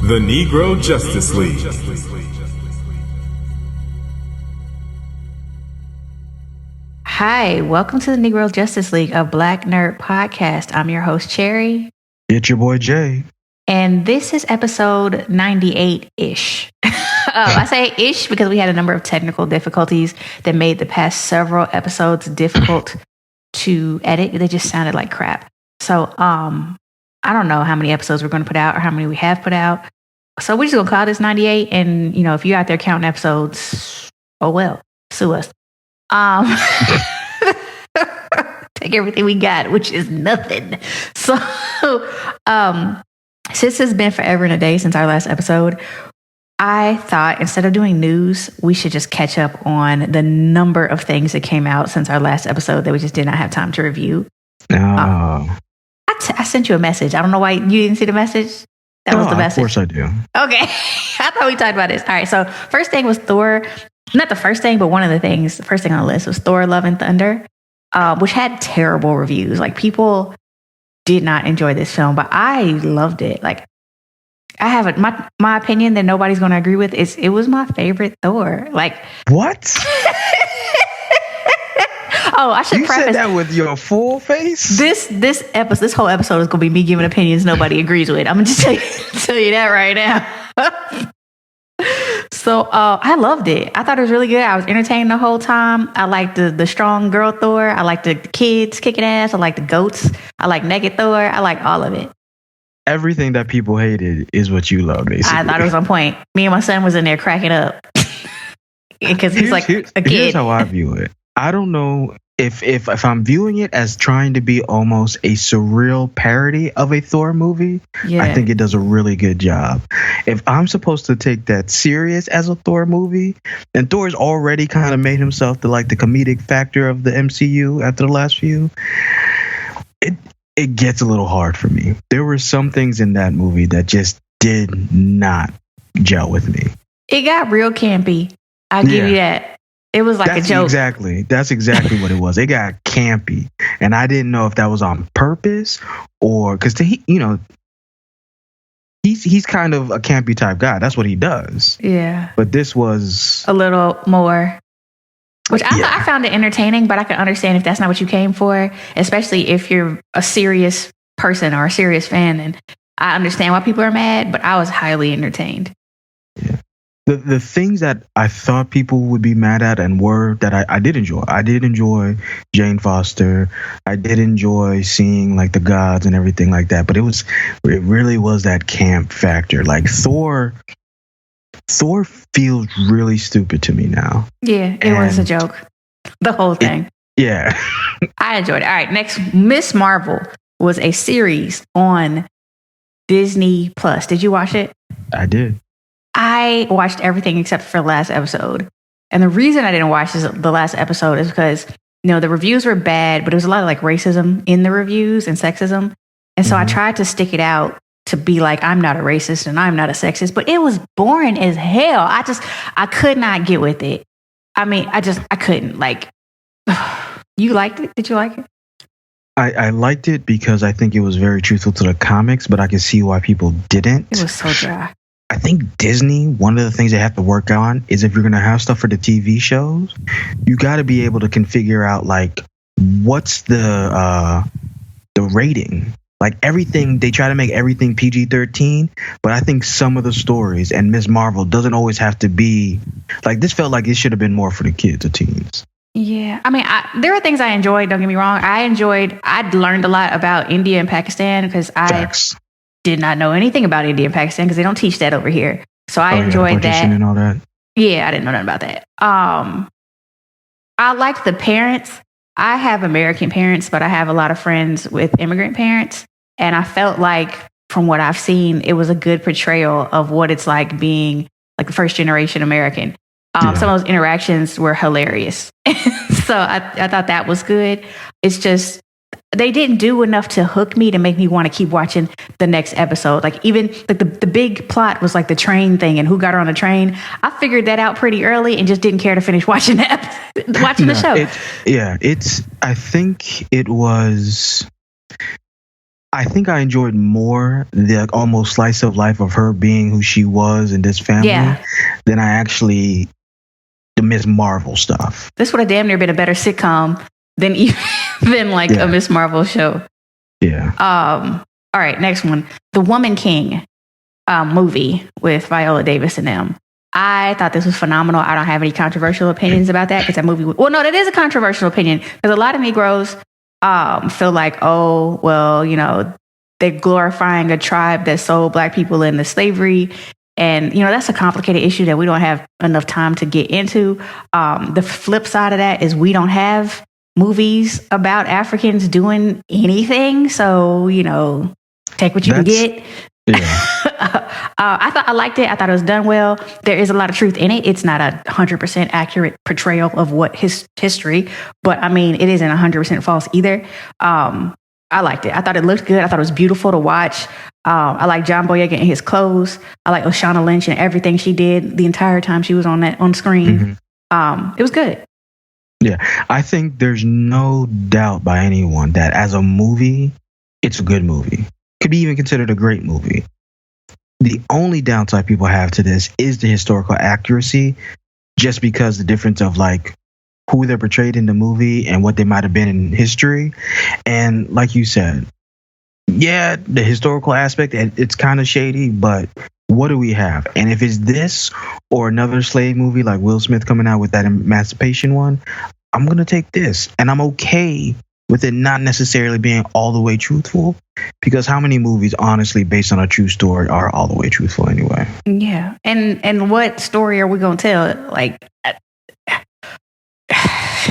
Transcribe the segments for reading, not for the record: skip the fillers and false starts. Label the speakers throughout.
Speaker 1: The Negro Justice League.
Speaker 2: Hi, welcome to the Negro Justice League, a Black Nerd podcast. I'm your host, Cherry.
Speaker 3: It's your boy, Jay.
Speaker 2: And this is episode 98-ish. I say ish because we had a number of technical difficulties that made the past several episodes difficult to edit. They just sounded like crap. So I don't know how many episodes we're going to put out or how many we have put out. So we're just going to call this 98. And, you know, if you're out there counting episodes, oh well, sue us. Take everything we got, which is nothing. So, since it's been forever and a day since our last episode, I thought instead of doing news, we should just catch up on the number of things that came out since our last episode that we just did not have time to review. I sent you a message. I don't know why you didn't see the message. That was the message.
Speaker 3: Of course I do.
Speaker 2: Okay. I thought we talked about this. All right. So first thing was Thor. Not the first thing, but one of the things, the first thing on the list was Thor Love and Thunder, which had terrible reviews. Like, people did not enjoy this film, but I loved it. Like, I have my opinion that nobody's going to agree with is it was my favorite Thor. Like,
Speaker 3: what?
Speaker 2: Oh, I should preface.
Speaker 3: You said that with your full face?
Speaker 2: This whole episode is going to be me giving opinions nobody agrees with. I'm going to just tell you that right now. So I loved it. I thought it was really good. I was entertained the whole time. I liked the strong girl Thor. I liked the kids kicking ass. I liked the goats. I liked naked Thor. I liked all of it.
Speaker 3: Everything that people hated is what you love, basically.
Speaker 2: I thought it was on point. Me and my son was in there cracking up because he's like a kid.
Speaker 3: Here's how I view it. I don't know if I'm viewing it as trying to be almost a surreal parody of a Thor movie. Yeah. I think it does a really good job. If I'm supposed to take that serious as a Thor movie, and Thor's already kind of made himself the comedic factor of the MCU after the last few, it gets a little hard for me. There were some things in that movie that just did not gel with me.
Speaker 2: It got real campy. I'll give you that. It was like a joke.
Speaker 3: That's exactly what it was. It got campy. And I didn't know if that was on purpose or because he's kind of a campy type guy. That's what he does.
Speaker 2: Yeah.
Speaker 3: But this was
Speaker 2: a little more, which I found it entertaining, but I can understand if that's not what you came for, especially if you're a serious person or a serious fan. And I understand why people are mad, but I was highly entertained.
Speaker 3: Yeah. The things that I thought people would be mad at and were that I did enjoy. I did enjoy Jane Foster. I did enjoy seeing like the gods and everything like that. But it really was that camp factor. Like Thor feels really stupid to me now.
Speaker 2: Yeah, it was a joke. The whole thing.
Speaker 3: Yeah.
Speaker 2: I enjoyed it. All right, next, Miss Marvel was a series on Disney Plus. Did you watch it?
Speaker 3: I did.
Speaker 2: I watched everything except for the last episode. And the reason I didn't watch the last episode is because, you know, the reviews were bad, but there was a lot of like racism in the reviews and sexism. And so I tried to stick it out to be like, I'm not a racist and I'm not a sexist, but it was boring as hell. I could not get with it. I mean, I couldn't. Like, you liked it? Did you like it?
Speaker 3: I liked it because I think it was very truthful to the comics, but I can see why people didn't.
Speaker 2: It was so dry.
Speaker 3: I think Disney, one of the things they have to work on is if you're going to have stuff for the TV shows, you got to be able to configure out like what's the rating. Like everything, they try to make everything PG-13, but I think some of the stories and Ms. Marvel doesn't always have to be like this. Felt like it should have been more for the kids or teens.
Speaker 2: Yeah, I mean, there are things I enjoyed. Don't get me wrong. I'd learned a lot about India and Pakistan because did not know anything about India and Pakistan because they don't teach that over here. So I enjoyed that.
Speaker 3: And all that.
Speaker 2: Yeah, I didn't know nothing about that. I liked the parents. I have American parents, but I have a lot of friends with immigrant parents. And I felt like, from what I've seen, it was a good portrayal of what it's like being like the first generation American. Some of those interactions were hilarious. So I thought that was good. It's just, they didn't do enough to hook me to make me want to keep watching the next episode. Like even like the big plot was like the train thing and who got her on the train. I figured that out pretty early and just didn't care to finish watching the show.
Speaker 3: I think it was. I think I enjoyed more the like, almost slice of life of her being who she was in this family than I actually the Miss Marvel stuff.
Speaker 2: This would have damn near been a better sitcom than even than like a Miss Marvel show.
Speaker 3: Yeah.
Speaker 2: All right, next one. The Woman King movie with Viola Davis and them. I thought this was phenomenal. I don't have any controversial opinions about that because that movie. Well, no, that is a controversial opinion because a lot of Negroes feel like, oh, well, you know, they're glorifying a tribe that sold Black people into slavery. And, you know, that's a complicated issue that we don't have enough time to get into. The flip side of that is we don't have movies about Africans doing anything. So, you know, take what you can get.
Speaker 3: Yeah.
Speaker 2: I liked it. I thought it was done well. There is a lot of truth in it. It's not 100% accurate portrayal of what history, but I mean, it isn't 100% false either. I liked it. I thought it looked good. I thought it was beautiful to watch. I like John Boyega in his clothes. I like Oshana Lynch and everything she did the entire time she was on screen. It was good.
Speaker 3: Yeah, I think there's no doubt by anyone that as a movie, it's a good movie. Could be even considered a great movie. The only downside people have to this is the historical accuracy, just because the difference of like who they're portrayed in the movie and what they might have been in history. And like you said, yeah, the historical aspect, it's kind of shady, but what do we have? And if it's this or another slave movie like Will Smith coming out with that Emancipation one, I'm going to take this. And I'm okay with it not necessarily being all the way truthful, because how many movies honestly based on a true story are all the way truthful anyway?
Speaker 2: Yeah. And what story are we going to tell? Like,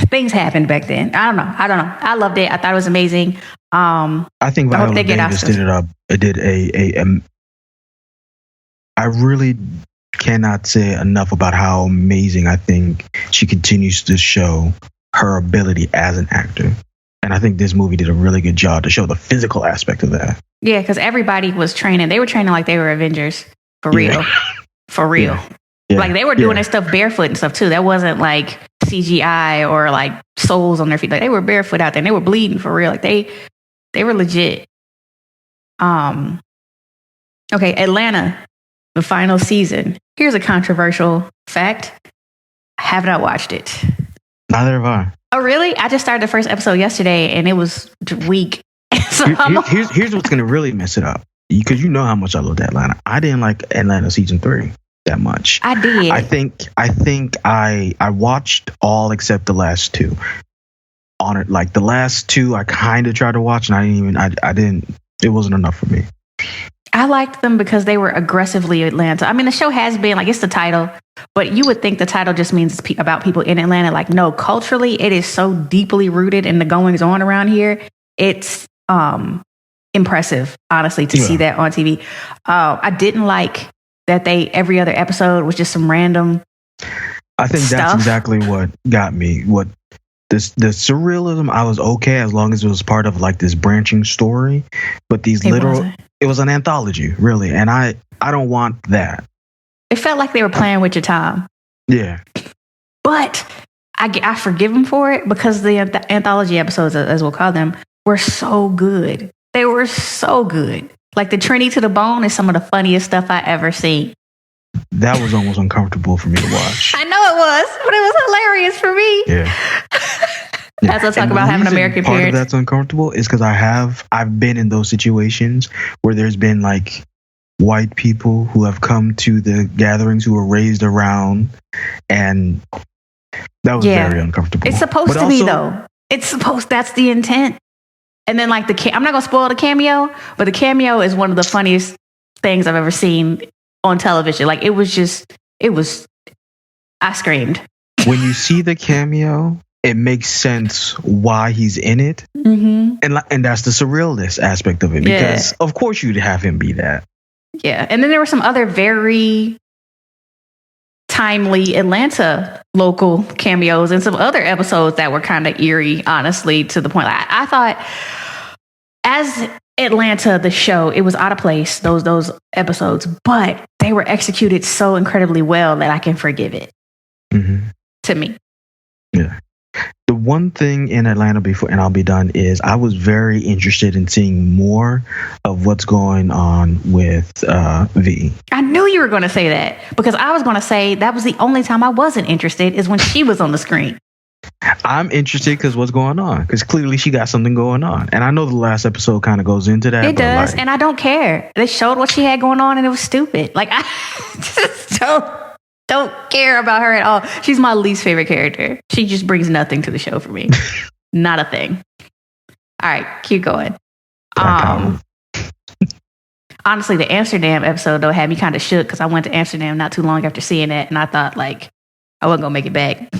Speaker 2: things happened back then. I don't know. I loved it. I thought it was amazing.
Speaker 3: I think Viola Davis did it up. It did I really cannot say enough about how amazing I think she continues to show her ability as an actor. And I think this movie did a really good job to show the physical aspect of that.
Speaker 2: Yeah, because everybody was training. They were training like they were Avengers. For real. For real.
Speaker 3: Yeah.
Speaker 2: Like they were doing their stuff barefoot and stuff too. That wasn't like CGI or like soles on their feet. Like they were barefoot out there and they were bleeding for real. Like they were legit. Okay, Atlanta, the final season. Here's a controversial fact. I have not watched it.
Speaker 3: Neither have I.
Speaker 2: Oh, really? I just started the first episode yesterday and it was weak. So
Speaker 3: here's what's going to really mess it up. Because you know how much I loved Atlanta. I didn't like Atlanta season 3 that much.
Speaker 2: I did.
Speaker 3: I think I watched all except the last 2. On it, like the last 2, I kind of tried to watch, and I didn't. It wasn't enough for me.
Speaker 2: I liked them because they were aggressively Atlanta. I mean, the show has been like, it's the title, but you would think the title just means it's about people in Atlanta. Like, no, culturally, it is so deeply rooted in the goings on around here. It's impressive, honestly, to see that on TV. I didn't like that every other episode was just some random
Speaker 3: I think
Speaker 2: stuff.
Speaker 3: That's exactly what got me. What the surrealism, I was okay as long as it was part of like this branching story. But it was an anthology, really, and I don't want that.
Speaker 2: It felt like they were playing with your time.
Speaker 3: Yeah,
Speaker 2: but I forgive them for it because the anthology episodes, as we'll call them, were so good. They were so good. Like the Trinity to the Bone is some of the funniest stuff I ever seen.
Speaker 3: That was almost uncomfortable for me to watch.
Speaker 2: I know it was, but it was hilarious for me.
Speaker 3: Yeah.
Speaker 2: As I talk about having American
Speaker 3: part
Speaker 2: parents.
Speaker 3: Part of that's uncomfortable is because I've been in those situations where there's been like white people who have come to the gatherings who were raised around, and that was very uncomfortable.
Speaker 2: It's supposed to be though. That's the intent. And then like I'm not gonna spoil the cameo, but the cameo is one of the funniest things I've ever seen on television. Like I screamed.
Speaker 3: When you see the cameo, it makes sense why he's in it. Mm-hmm. And that's the surrealness aspect of it, because of course you'd have him be that.
Speaker 2: Yeah. And then there were some other very timely Atlanta local cameos and some other episodes that were kind of eerie, honestly, to the point. I thought as Atlanta, the show, it was out of place, those episodes, but they were executed so incredibly well that I can forgive it. Mm-hmm. To me.
Speaker 3: Yeah. The one thing in Atlanta before, and I'll be done, is I was very interested in seeing more of what's going on with V.
Speaker 2: I knew you were going to say that because I was going to say that was the only time I wasn't interested is when she was on the screen.
Speaker 3: I'm interested because what's going on? Because clearly she got something going on, and I know the last episode kind of goes into that.
Speaker 2: It does, and I don't care. They showed what she had going on, and it was stupid. Like I just don't care about her at all. She's my least favorite character. She just brings nothing to the show for me. Not a thing. All right, keep going. Honestly, the Amsterdam episode though had me kind of shook because I went to Amsterdam not too long after seeing it, and I thought like I wasn't gonna make it back.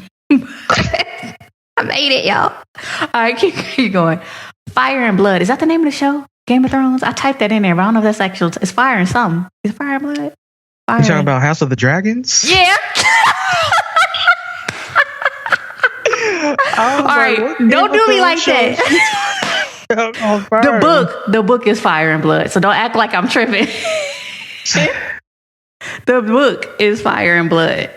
Speaker 2: I made it, y'all. All right, keep going. Fire and Blood. Is that the name of the show? Game of Thrones? I typed that in there, but I don't know if that's actual. It's Fire and something. Is it Fire and Blood? Fire.
Speaker 3: You talking about House of the Dragons?
Speaker 2: Yeah. All right, don't do me like that. The book is Fire and Blood, so don't act like I'm tripping. The book is Fire and Blood.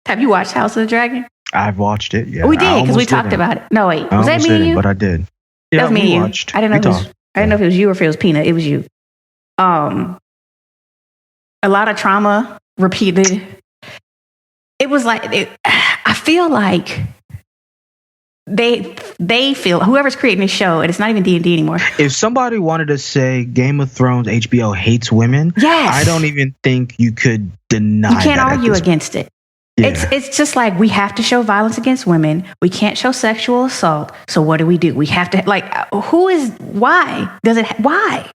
Speaker 2: Have you watched House of the Dragon?
Speaker 3: I've watched it. Yeah,
Speaker 2: we did because we talked about it. No, wait, was that me and you?
Speaker 3: But I did. Yeah,
Speaker 2: that was me and you.
Speaker 3: Watched.
Speaker 2: I didn't know. I didn't know if it was you or if it was Peanut. It was you. A lot of trauma repeated. It was like I feel like they feel whoever's creating this show, and it's not even D&D anymore.
Speaker 3: If somebody wanted to say Game of Thrones HBO hates women,
Speaker 2: yes,
Speaker 3: I don't even think you could deny. You
Speaker 2: can't argue against it. Yeah. It's just like we have to show violence against women. We can't show sexual assault. So what do? We have to why?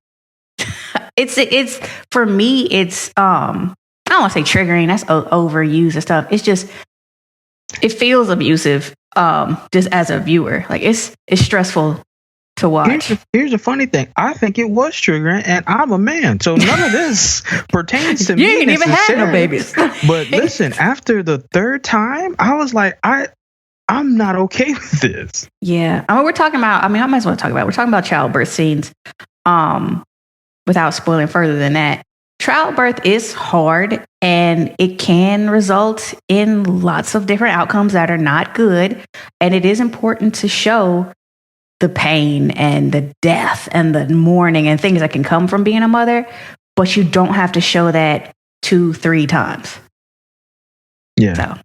Speaker 2: It's for me. It's I don't want to say triggering. That's overused and stuff. It's just it feels abusive. Just as a viewer, like it's stressful to watch.
Speaker 3: Here's the funny thing. I think it was triggering, and I'm a man, so none of this pertains to me.
Speaker 2: You ain't even had no babies.
Speaker 3: But listen, after the third time, I was like, I'm not okay with this.
Speaker 2: Yeah, I mean, we're talking about. I mean, I might as well talk about. We're talking about childbirth scenes. Without spoiling further than that, childbirth is hard, and it can result in lots of different outcomes that are not good. And it is important to show the pain and the death and the mourning and things that can come from being a mother, but you don't have to show that 2-3 times.
Speaker 3: Yeah. So.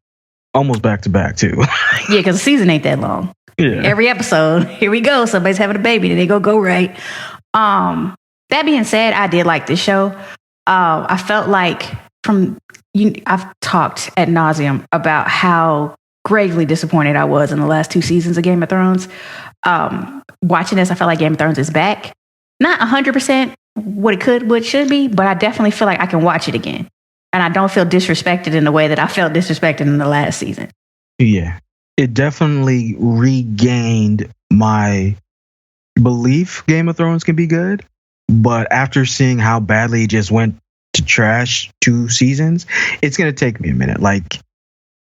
Speaker 3: Almost back to back too.
Speaker 2: Yeah, because the season ain't that long. Yeah. Every episode, here we go. Somebody's having a baby, then they go right. That being said, I did like this show. I felt like I've talked ad nauseum about how gravely disappointed I was in the last 2 seasons of Game of Thrones. Watching this, I felt like Game of Thrones is back. Not 100% what it should be, but I definitely feel like I can watch it again. And I don't feel disrespected in the way that I felt disrespected in the last season.
Speaker 3: Yeah. It definitely regained my belief Game of Thrones can be good. But after seeing how badly it just went to trash 2 seasons, it's going to take me a minute. Like,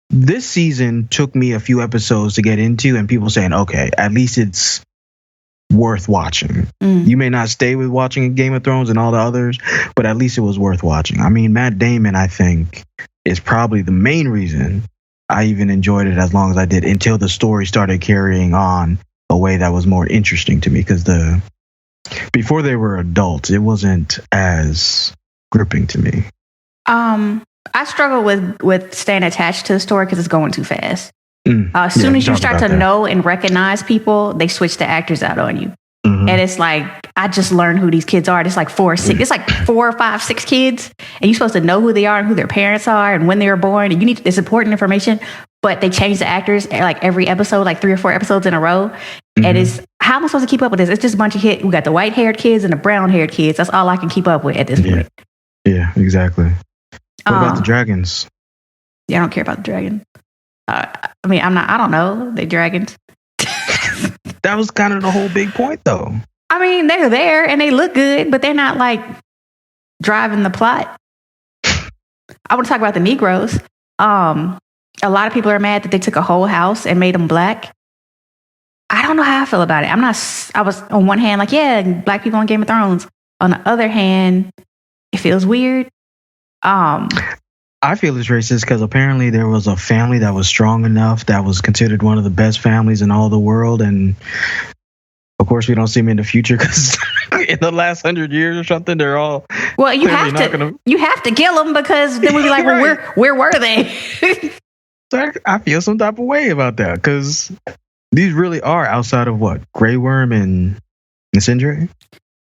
Speaker 3: this season took me a few episodes to get into, and people saying, okay, at least it's worth watching. You may not stay with watching Game of Thrones and all the others, but at least it was worth watching. I mean, Matt Damon, I think, is probably the main reason I even enjoyed it as long as I did until the story started carrying on a way that was more interesting to me, because before they were adults, it wasn't as gripping to me.
Speaker 2: I struggle with staying attached to the story because it's going too fast. As soon as you start to know and recognize people, they switch the actors out on you. And it's like, I just learned who these kids are. It's like 4 or 6. It's like 4 or 5, 6 kids, and you're supposed to know who they are and who their parents are and when they were born. And it's important information, but they change the actors like every episode, like 3 or 4 episodes in a row. And it's, how am I supposed to keep up with this? It's just a bunch of kids. We got the white haired kids and the brown haired kids. That's all I can keep up with at this point.
Speaker 3: Yeah, exactly. What about the dragons?
Speaker 2: Yeah, I don't care about the dragon. I mean, I don't know. They dragons.
Speaker 3: That was kind of the whole big point, though.
Speaker 2: I mean, they're there and they look good, but they're not like driving the plot. I want to talk about the Negroes. A lot of people are mad that they took a whole house and made them black. I don't know how I feel about it. I was on one hand like, yeah, black people on Game of Thrones. On the other hand, it feels weird.
Speaker 3: I feel it's racist because apparently there was a family that was strong enough that was considered one of the best families in all the world, and of course we don't see them in the future because in the last 100 years or something, they're all
Speaker 2: well. You have to kill them because then we'd be like, well,
Speaker 3: right.
Speaker 2: where were they?
Speaker 3: So I feel some type of way about that because these really are outside of what Grey Worm and Sindri.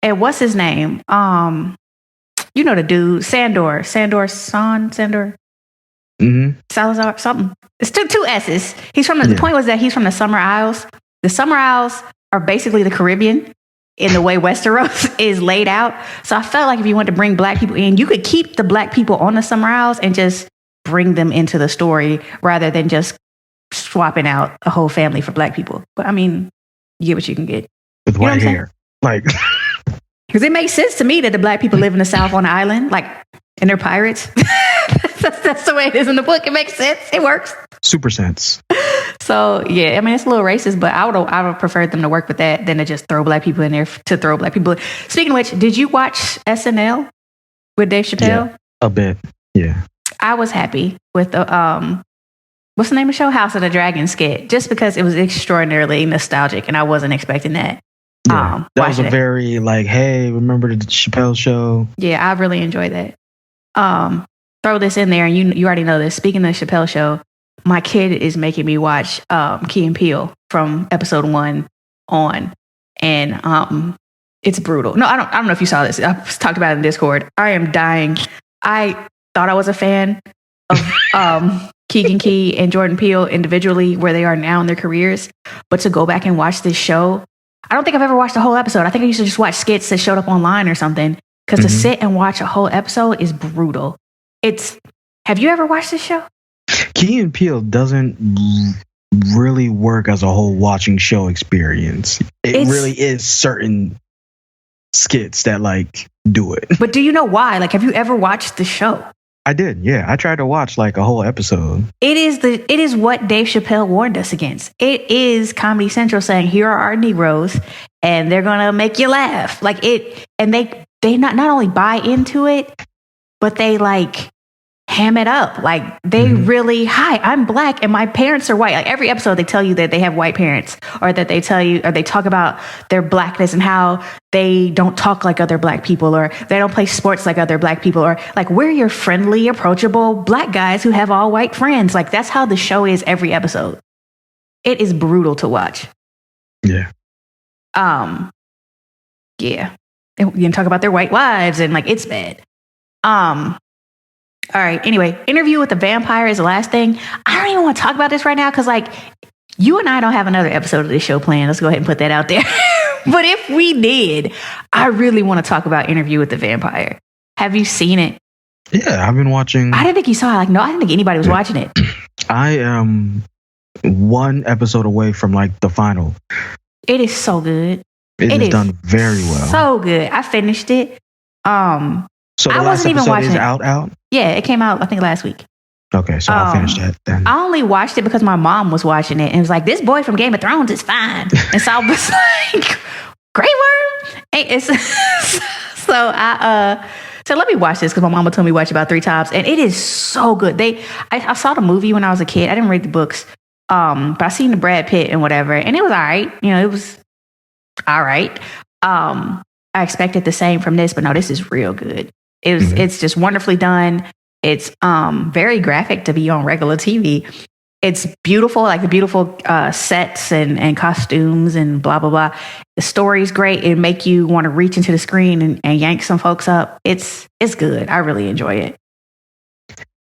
Speaker 2: And what's his name? You know the dude, Sandor.
Speaker 3: Mm-hmm.
Speaker 2: Salazar, something. It's two S's. He's from the point was that he's from the Summer Isles. The Summer Isles are basically the Caribbean in the way Westeros is laid out. So I felt like if you want to bring black people in, you could keep the black people on the Summer Isles and just bring them into the story rather than just swapping out a whole family for black people. But I mean, you get what you can get.
Speaker 3: With white hair. Like...
Speaker 2: Because it makes sense to me that the black people live in the South on the island, like, and they're pirates. that's the way it is in the book. It makes sense. It works.
Speaker 3: Super sense.
Speaker 2: So, yeah, I mean, it's a little racist, but I would prefer them to work with that than to just throw black people in there to throw black people. Speaking of which, did you watch SNL with Dave Chappelle?
Speaker 3: Yeah, a bit, yeah.
Speaker 2: I was happy with the, what's the name of the show? House of the Dragon skit, just because it was extraordinarily nostalgic and I wasn't expecting that.
Speaker 3: Yeah, that was a very like, hey, remember the Chappelle show?
Speaker 2: Yeah, I really enjoyed that. Throw this in there, and you already know this. Speaking of the Chappelle show, my kid is making me watch Key and Peele from episode 1 on, and it's brutal. No, I don't know if you saw this. I talked about it in Discord. I am dying. I thought I was a fan of Keegan Key and Jordan Peele individually, where they are now in their careers, but to go back and watch this show. I don't think I've ever watched a whole episode. I think I used to just watch skits that showed up online or something. Because to sit and watch a whole episode is brutal. Have you ever watched this show?
Speaker 3: Key and Peele doesn't really work as a whole watching show experience. It really is certain skits that like do it.
Speaker 2: But do you know why? Like, have you ever watched the show?
Speaker 3: I did, yeah. I tried to watch like a whole episode. It
Speaker 2: is what Dave Chappelle warned us against. It is Comedy Central saying, here are our Negroes, and they're gonna make you laugh. Like it, and they not only buy into it, but they like ham it up. Like they really, hi, I'm black and my parents are white. Like every episode they tell you that they have white parents, or that they tell you, or they talk about their blackness and how they don't talk like other black people, or they don't play sports like other black people, or like we're your friendly, approachable black guys who have all white friends. Like that's how the show is every episode. It is brutal to watch.
Speaker 3: Yeah.
Speaker 2: Yeah. You can talk about their white wives and like it's bad. All right. Anyway, Interview with the Vampire is the last thing. I don't even want to talk about this right now because, like, you and I don't have another episode of this show planned. Let's go ahead and put that out there. But if we did, I really want to talk about Interview with the Vampire. Have you seen it?
Speaker 3: Yeah, I've been watching.
Speaker 2: I didn't think you saw it. Like, no, I didn't think anybody was watching it.
Speaker 3: I am one episode away from like the final.
Speaker 2: It is so good.
Speaker 3: It is done very well.
Speaker 2: So good. I finished it.
Speaker 3: So the last episode is out?
Speaker 2: Yeah, it came out, I think, last week.
Speaker 3: Okay, so I'll finish that then.
Speaker 2: I only watched it because my mom was watching it and was like, this boy from Game of Thrones is fine. And so I was like, Grey Worm? So let me watch this because my mama told me to watch it about 3 times. And it is so good. I saw the movie when I was a kid. I didn't read the books. But I seen the Brad Pitt and whatever. And it was all right. You know, it was all right. I expected the same from this, but no, this is real good. It's just wonderfully done. It's very graphic to be on regular TV. It's beautiful, like the beautiful sets and costumes and blah, blah, blah. The story's great. It make you want to reach into the screen and yank some folks up. It's good. I really enjoy it.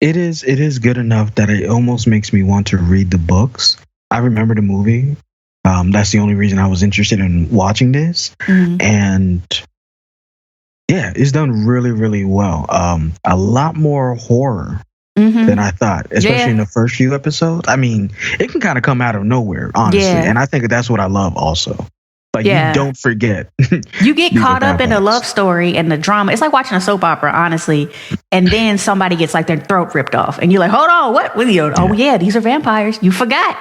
Speaker 3: It is good enough that it almost makes me want to read the books. I remember the movie. That's the only reason I was interested in watching this. And yeah, it's done really, really well. A lot more horror than I thought, especially in the first few episodes. I mean, it can kind of come out of nowhere, honestly. And I think that's what I love also. Like, you don't forget.
Speaker 2: You get caught up in the love story and the drama. It's like watching a soap opera, honestly. And then somebody gets like their throat ripped off. And you're like, hold on, what? Oh, yeah, these are vampires. You forgot.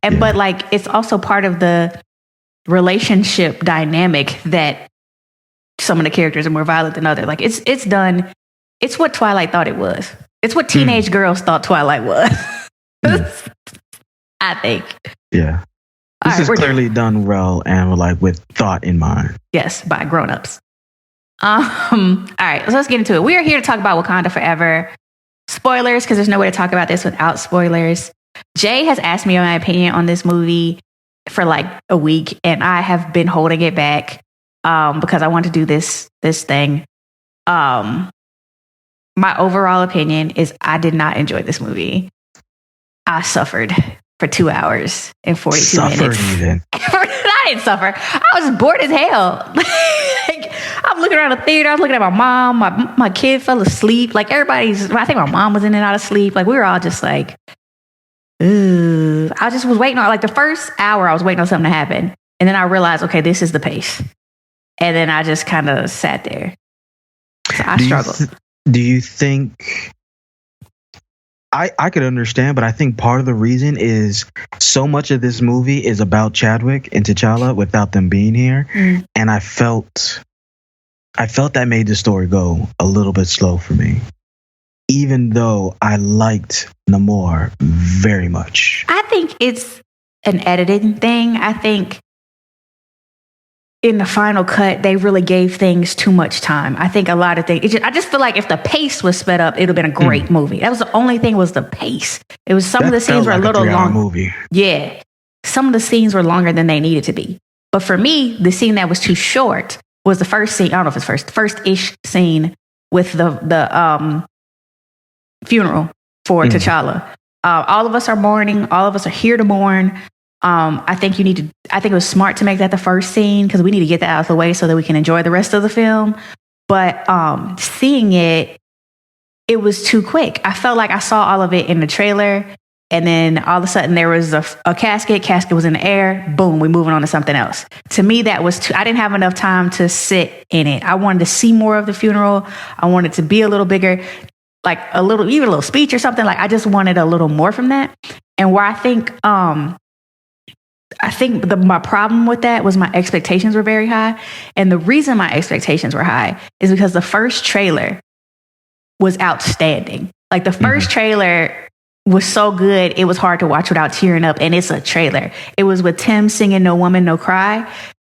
Speaker 2: And but like, it's also part of the relationship dynamic that some of the characters are more violent than others. Like, it's done. It's what Twilight thought it was. It's what teenage girls thought Twilight was. I think.
Speaker 3: Yeah. This is clearly done well and like with thought in mind.
Speaker 2: Yes, by grown-ups. All right, so let's get into it. We are here to talk about Wakanda Forever. Spoilers, because there's no way to talk about this without spoilers. Jay has asked me my opinion on this movie for like a week, and I have been holding it back because I want to do this thing. My overall opinion is I did not enjoy this movie. I suffered for 2 hours and 42 minutes.
Speaker 3: Even.
Speaker 2: I didn't suffer. I was bored as hell. Like, I'm looking around the theater. I was looking at my mom. My kid fell asleep. Like everybody's. I think my mom was in and out of sleep. Like we were all just like, ooh. I just was waiting on like the first hour. I was waiting on something to happen, and then I realized, okay, this is the pace. And then I just kind of sat there. So I struggled.
Speaker 3: Do you think? I could understand, but I think part of the reason is so much of this movie is about Chadwick and T'Challa without them being here. And I felt that made the story go a little bit slow for me, even though I liked Namor very much.
Speaker 2: I think it's an editing thing. I think in the final cut, they really gave things too much time. I think a lot of things. I just feel like if the pace was sped up, it would have been a great movie. That was the only thing was the pace. It was some of the scenes were a little long.
Speaker 3: Movie.
Speaker 2: Yeah, some of the scenes were longer than they needed to be. But for me, the scene that was too short was the first scene. I don't know if it's first-ish scene with the funeral for T'Challa. All of us are mourning. All of us are here to mourn. I think it was smart to make that the first scene because we need to get that out of the way so that we can enjoy the rest of the film. But seeing it was too quick. I felt like I saw all of it in the trailer, and then all of a sudden there was a casket. Casket was in the air. Boom, we're moving on to something else. To me, that was too. I didn't have enough time to sit in it. I wanted to see more of the funeral. I wanted to be a little bigger, like even a little speech or something. Like I just wanted a little more from that. And where I think my problem with that was my expectations were very high. And the reason my expectations were high is because the first trailer was outstanding. Like the first trailer was so good, it was hard to watch without tearing up. And it's a trailer. It was with Tim singing No Woman, No Cry,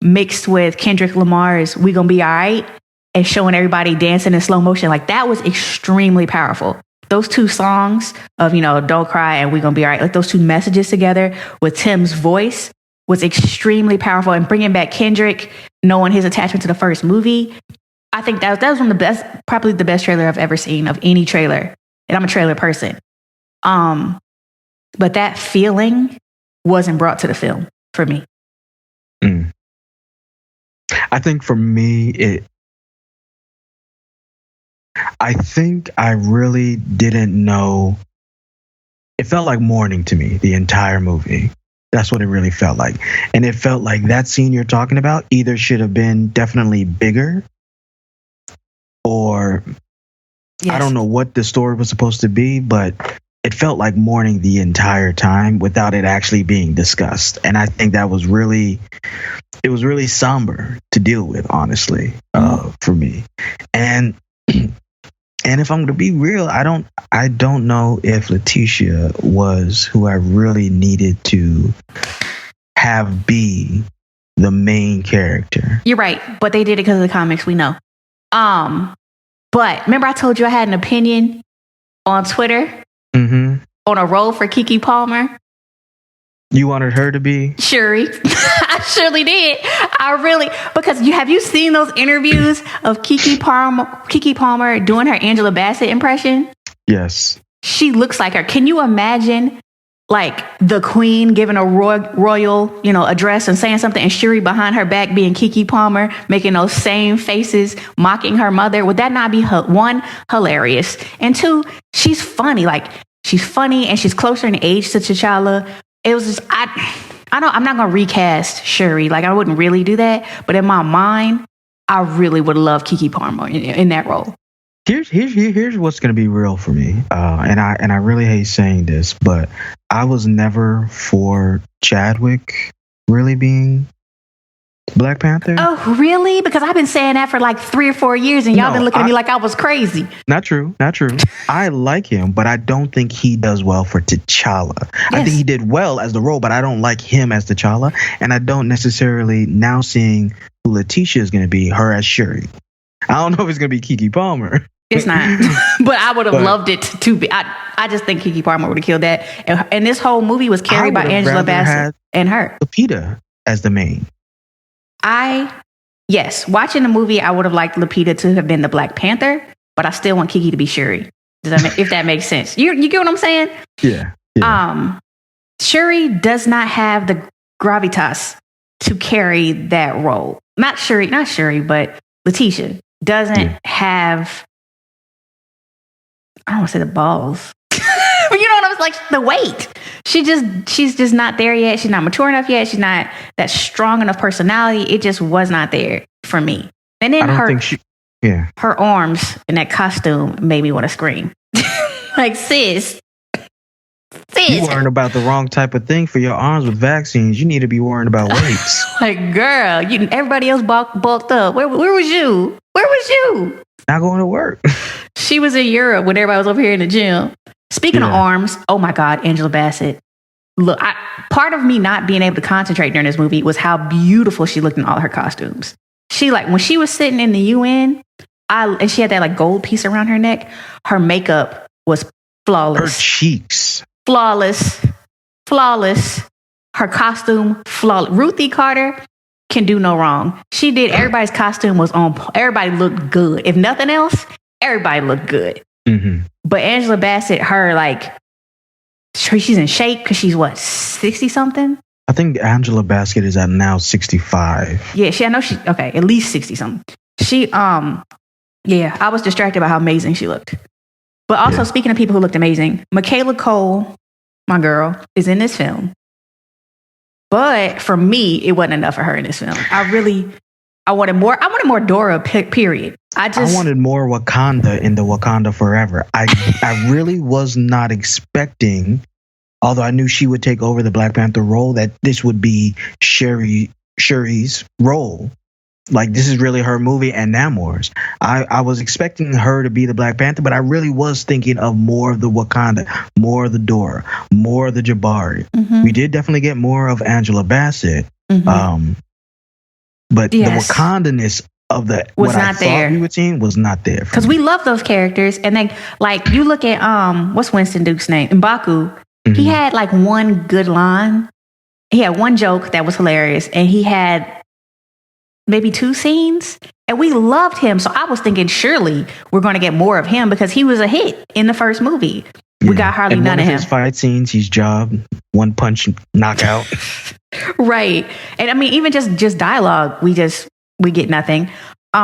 Speaker 2: mixed with Kendrick Lamar's We Gonna Be All Right, and showing everybody dancing in slow motion. Like that was extremely powerful. Those two songs of, Don't Cry and We Gonna Be All Right, like those two messages together with Tim's voice was extremely powerful. And bringing back Kendrick, knowing his attachment to the first movie, I think that was one of the best, probably the best trailer I've ever seen of any trailer. And I'm a trailer person. But that feeling wasn't brought to the film for me.
Speaker 3: I think for me, I think I really didn't know. It felt like mourning to me, the entire movie. That's what it really felt like. And it felt like that scene you're talking about either should have been definitely bigger or I don't know what the story was supposed to be, but it felt like mourning the entire time without it actually being discussed. And I think that was really somber to deal with, honestly, for me. And if I'm going to be real, I don't know if Letitia was who I really needed to have be the main character.
Speaker 2: You're right, but they did it because of the comics, we know. But remember I told you I had an opinion on Twitter on a role for Keke Palmer?
Speaker 3: You wanted her to be
Speaker 2: Shuri. I surely did. Because have you seen those interviews of Keke Palmer doing her Angela Bassett impression?
Speaker 3: Yes.
Speaker 2: She looks like her. Can you imagine like the queen giving a royal, address and saying something, and Shuri behind her back being Keke Palmer, making those same faces, mocking her mother? Would that not be one, hilarious, and two, she's funny. Like she's funny and she's closer in age to T'Challa. It was just I'm not gonna recast Shuri. Like I wouldn't really do that, but in my mind, I really would love Keke Palmer in that role.
Speaker 3: Here's what's gonna be real for me, and I really hate saying this, but I was never for Chadwick really being Black Panther?
Speaker 2: Oh, really? Because I've been saying that for like 3 or 4 years, and y'all been looking at me like I was crazy.
Speaker 3: Not true. I like him, but I don't think he does well for T'Challa. Yes. I think he did well as the role, but I don't like him as T'Challa, and I don't necessarily now seeing who Letitia is going to be, her as Shuri. I don't know if it's going to be Keke Palmer.
Speaker 2: It's not, but I would have loved it to be. I just think Keke Palmer would have killed that, and this whole movie was carried by Angela Bassett and her.
Speaker 3: Lupita as the main.
Speaker 2: Yes, watching the movie, I would have liked Lupita to have been the Black Panther, but I still want Keke to be Shuri. If that makes sense. You get what I'm saying?
Speaker 3: Yeah.
Speaker 2: Shuri does not have the gravitas to carry that role. Not Shuri, but Letitia doesn't have, I don't want to say the balls. But you know what I was like, the weight. She's just not there yet. She's not mature enough yet. She's not that strong enough personality. It just was not there for me. And then her arms in that costume made me want to scream. Like, sis.
Speaker 3: You worrying about the wrong type of thing for your arms with vaccines. You need to be worrying about weights.
Speaker 2: Like, girl, everybody else bulked up. Where was you? Where was you?
Speaker 3: Not going to work.
Speaker 2: She was in Europe when everybody was over here in the gym. Speaking of arms, oh my God, Angela Bassett. Look, part of me not being able to concentrate during this movie was how beautiful she looked in all her costumes. She, like, when she was sitting in the UN, and she had that like gold piece around her neck, her makeup was flawless.
Speaker 3: Her cheeks.
Speaker 2: Flawless. Her costume, flawless. Ruthie Carter can do no wrong. She did. Everybody's costume was on. Everybody looked good. If nothing else, everybody looked good.
Speaker 3: Mm-hmm.
Speaker 2: But Angela Bassett, she's in shape because she's what, 60 something?
Speaker 3: I think Angela Bassett is at now 65.
Speaker 2: Yeah, at least 60 something. I was distracted by how amazing she looked. But also, speaking of people who looked amazing, Michaela Cole, my girl, is in this film. But for me, it wasn't enough for her in this film. I wanted more. I wanted more Dora, period. I
Speaker 3: wanted more Wakanda in the Wakanda Forever. I really was not expecting, although I knew she would take over the Black Panther role, that this would be Shuri's role. Like, this is really her movie and Namor's. I was expecting her to be the Black Panther, but I really was thinking of more of the Wakanda, more of the Dora, more of the Jabari. Mm-hmm. We did definitely get more of Angela Bassett. Mm-hmm. But the Wakandaness of I thought we would see was not there.
Speaker 2: Because we love those characters. And then, like, you look at, what's Winston Duke's name? M'Baku. Mm-hmm. He had, like, one good line. He had one joke that was hilarious. And he had maybe 2 scenes. And we loved him. So I was thinking, surely we're going to get more of him because he was a hit in the first movie. We got hardly none of him.
Speaker 3: His fight scenes, he's jobbed. One punch knockout.
Speaker 2: Right. And I mean, even just dialogue, we get nothing. Who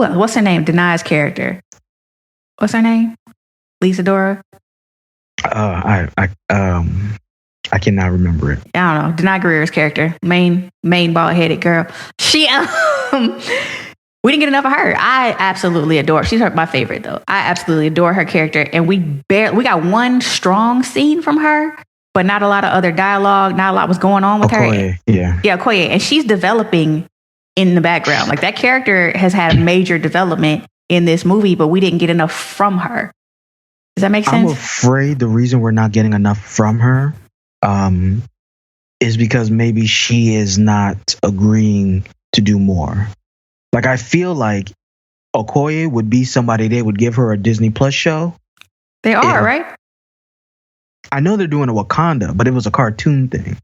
Speaker 2: else? What's her name? Denai's character. What's her name? Lisa Dora?
Speaker 3: I cannot remember it.
Speaker 2: I don't know. Denai Guerrero's character. Main bald-headed girl. She we didn't get enough of her. I absolutely adore her. She's my favorite, though. I absolutely adore her character. And we got one strong scene from her, but not a lot of other dialogue. Not a lot was going on with her.
Speaker 3: Yeah,
Speaker 2: Okoye. And she's developing in the background. Like, that character has had major development in this movie, but we didn't get enough from her. Does that make sense?
Speaker 3: I'm afraid the reason we're not getting enough from her is because maybe she is not agreeing to do more. Like, I feel like Okoye would be somebody they would give her a Disney Plus show.
Speaker 2: They are, right?
Speaker 3: I know they're doing a Wakanda, but it was a cartoon thing.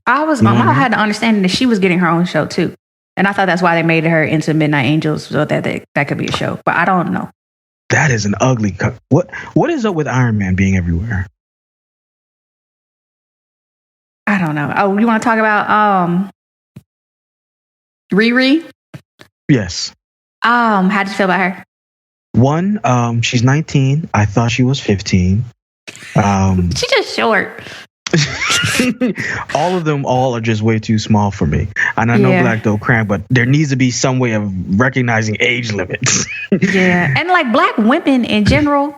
Speaker 2: My mom had the understanding that she was getting her own show too. And I thought that's why they made her into Midnight Angels, so that could be a show. But I don't know.
Speaker 3: That is an ugly cut. What is up with Iron Man being everywhere?
Speaker 2: I don't know. Oh, you want to talk about Riri?
Speaker 3: Yes.
Speaker 2: How did you feel about her?
Speaker 3: One, she's 19. I thought she was 15.
Speaker 2: She's just short.
Speaker 3: All of them are just way too small for me. And I know Black don't cramp, but there needs to be some way of recognizing age limits.
Speaker 2: Yeah. And like, Black women in general,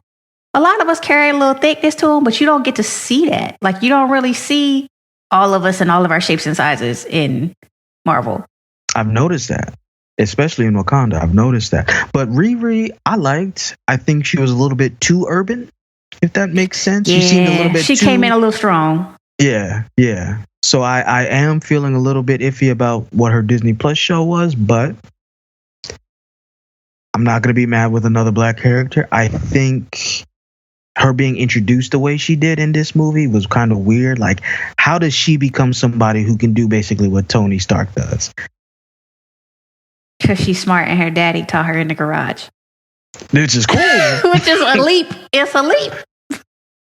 Speaker 2: a lot of us carry a little thickness to them, but you don't get to see that. Like, you don't really see all of us and all of our shapes and sizes in Marvel.
Speaker 3: I've noticed that, especially in Wakanda. I've noticed that. But Riri, I liked. I think she was a little bit too urban, if that makes sense.
Speaker 2: Yeah,
Speaker 3: She seemed a little bit
Speaker 2: she came in a little strong.
Speaker 3: Yeah, yeah. So I am feeling a little bit iffy about what her Disney Plus show was, but I'm not going to be mad with another black character. I think her being introduced the way she did in this movie was kind of weird. Like, how does she become somebody who can do basically what Tony Stark does?
Speaker 2: Because she's smart and her daddy taught her in the garage.
Speaker 3: Which is cool.
Speaker 2: Which is a leap. It's a leap.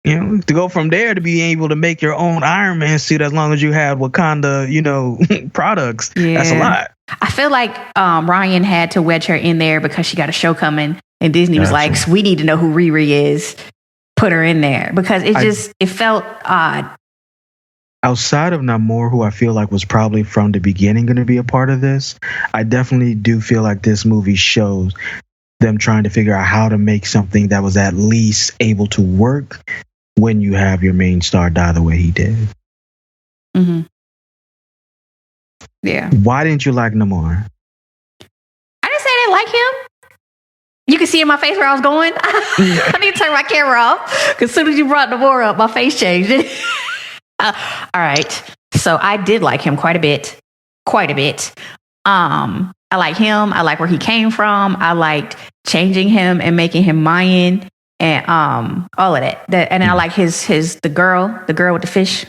Speaker 3: You know, to go from there to being able to make your own Iron Man suit as long as you have Wakanda, products. Yeah. That's a lot.
Speaker 2: I feel like Ryan had to wedge her in there because she got a show coming, and Disney was like, "We need to know who Riri is. Put her in there," because it felt odd.
Speaker 3: Outside of Namor, who I feel like was probably from the beginning going to be a part of this, I definitely do feel like this movie shows them trying to figure out how to make something that was at least able to work when you have your main star die the way he did.
Speaker 2: Mm-hmm. Yeah.
Speaker 3: Why didn't you like Namor?
Speaker 2: I didn't say I didn't like him. You can see in my face where I was going. I need to turn my camera off because as soon as you brought Namor up, my face changed. All right. So I did like him quite a bit. I like him. I like where he came from. I liked changing him and making him Mayan and all of that. And I like the girl with the fish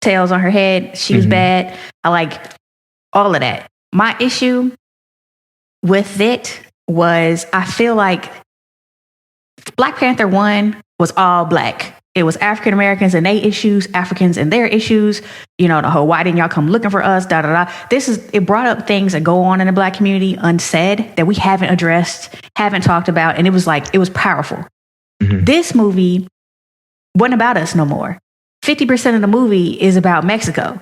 Speaker 2: tails on her head. She was bad. I like all of that. My issue with it was I feel like Black Panther 1 was all black. It was African Americans and their issues, Africans and their issues. The whole "why didn't y'all come looking for us?" Da da da. It brought up things that go on in the black community unsaid that we haven't addressed, haven't talked about, and it was powerful. Mm-hmm. This movie wasn't about us no more. 50% of the movie is about Mexico.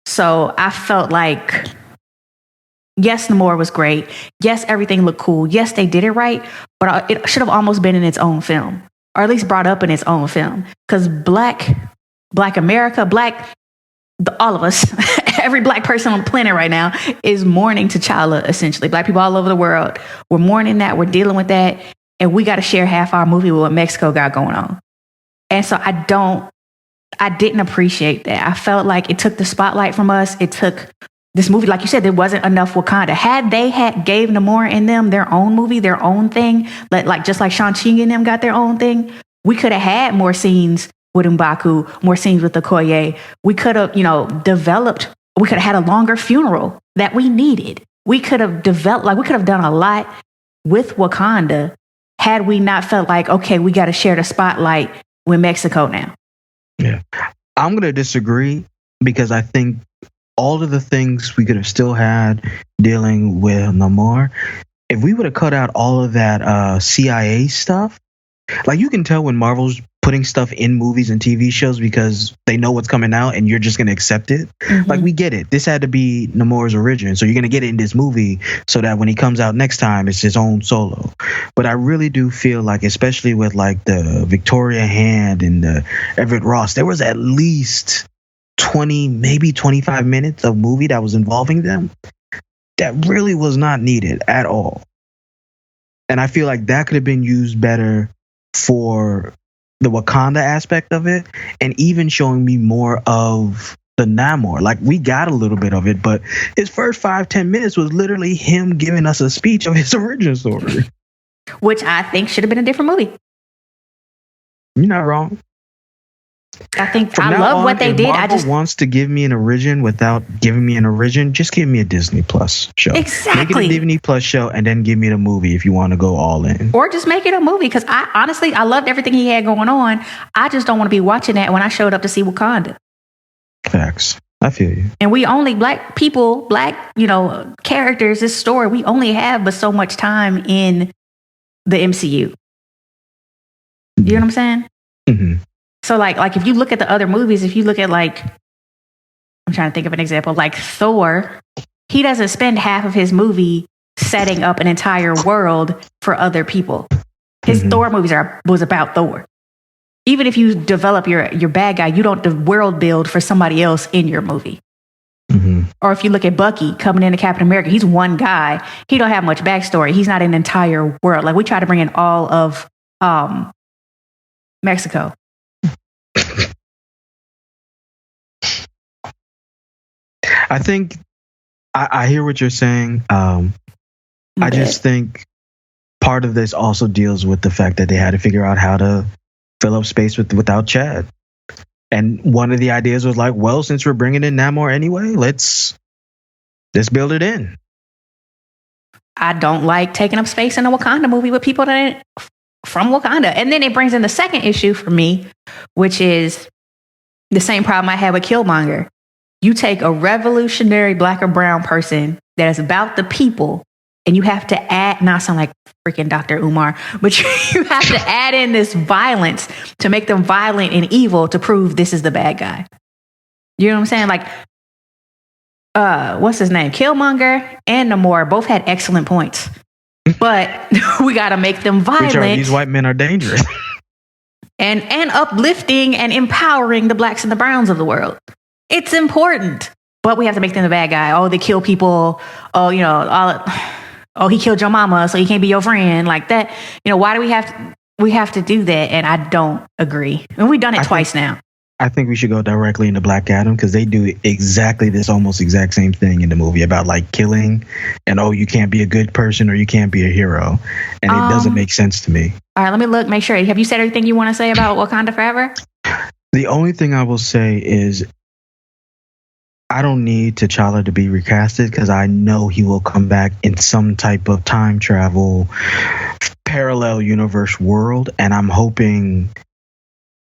Speaker 2: So I felt like, yes, Namor was great. Yes, everything looked cool. Yes, they did it right, but it should have almost been in its own film. Or at least brought up in its own film. Because Black America, all of us, every black person on the planet right now is mourning T'Challa, essentially. Black people all over the world. We're mourning that. We're dealing with that. And we got to share half our movie with what Mexico got going on. And so I didn't appreciate that. I felt like it took the spotlight from us. It took this movie, like you said, there wasn't enough Wakanda. Had they gave Namor and them their own movie, their own thing, just like Shang-Chi and them got their own thing, we could have had more scenes with M'Baku, more scenes with Okoye. We could have, we could have had a longer funeral that we needed. We could have we could have done a lot with Wakanda had we not felt like, okay, we got to share the spotlight with Mexico now.
Speaker 3: Yeah. I'm going to disagree because I think all of the things we could have still had dealing with Namor, if we would have cut out all of that CIA stuff, like you can tell when Marvel's putting stuff in movies and TV shows because they know what's coming out and you're just going to accept it. Mm-hmm. Like we get it. This had to be Namor's origin. So you're going to get it in this movie so that when he comes out next time, it's his own solo. But I really do feel like, especially with like the Victoria Hand and the Everett Ross, there was at least 20, maybe 25 minutes of movie that was involving them that really was not needed at all. And I feel like that could have been used better for the Wakanda aspect of it, and even showing me more of the Namor. Like we got a little bit of it, but his first 5-10 minutes was literally him giving us a speech of his origin story,
Speaker 2: which I think should have been a different movie.
Speaker 3: You're not wrong.
Speaker 2: I think I love what they did.
Speaker 3: Marvel
Speaker 2: I just
Speaker 3: wants to give me an origin without giving me an origin. Just give me a Disney Plus show.
Speaker 2: Exactly.
Speaker 3: Make it a Disney Plus show and then give me the movie if you want to go all in.
Speaker 2: Or just make it a movie because I honestly loved everything he had going on. I just don't want to be watching that when I showed up to see Wakanda.
Speaker 3: Facts. I feel you.
Speaker 2: And we only black people, characters. This story we only have but so much time in the MCU. You know what I'm saying?
Speaker 3: Mm-hmm.
Speaker 2: So like if you look at the other movies, if you look at I'm trying to think of an example, like Thor, he doesn't spend half of his movie setting up an entire world for other people. His Thor movies was about Thor. Even if you develop your bad guy, you don't world build for somebody else in your movie.
Speaker 3: Mm-hmm.
Speaker 2: Or if you look at Bucky coming into Captain America, he's one guy. He don't have much backstory. He's not an entire world. Like we try to bring in all of Mexico.
Speaker 3: I think I hear what you're saying. I just think part of this also deals with the fact that they had to figure out how to fill up space without Chad. And one of the ideas was like, well, since we're bringing in Namor anyway, let's build it in.
Speaker 2: I don't like taking up space in a Wakanda movie with people that ain't from Wakanda. And then it brings in the second issue for me, which is the same problem I had with Killmonger. You take a revolutionary black or brown person that is about the people, and you have to add, not sound like freaking Dr. Umar, but you have to add in this violence to make them violent and evil to prove this is the bad guy. You know what I'm saying? Like, what's his name? Killmonger and Namor both had excellent points, but we got to make them violent.
Speaker 3: These white men are dangerous.
Speaker 2: and uplifting and empowering the blacks and the browns of the world. It's important, but we have to make them the bad guy. Oh, they kill people. Oh, you know, oh, he killed your mama, so he can't be your friend like that. You know, why do we have to do that? And I don't agree. And we've done it twice now.
Speaker 3: I think we should go directly into Black Adam because they do exactly this almost exact same thing in the movie about like killing and, oh, you can't be a good person or you can't be a hero. And it doesn't make sense to me.
Speaker 2: All right, let me look, make sure. Have you said everything you want to say about Wakanda Forever?
Speaker 3: The only thing I will say is I don't need T'Challa to be recasted because I know he will come back in some type of time travel parallel universe world. And I'm hoping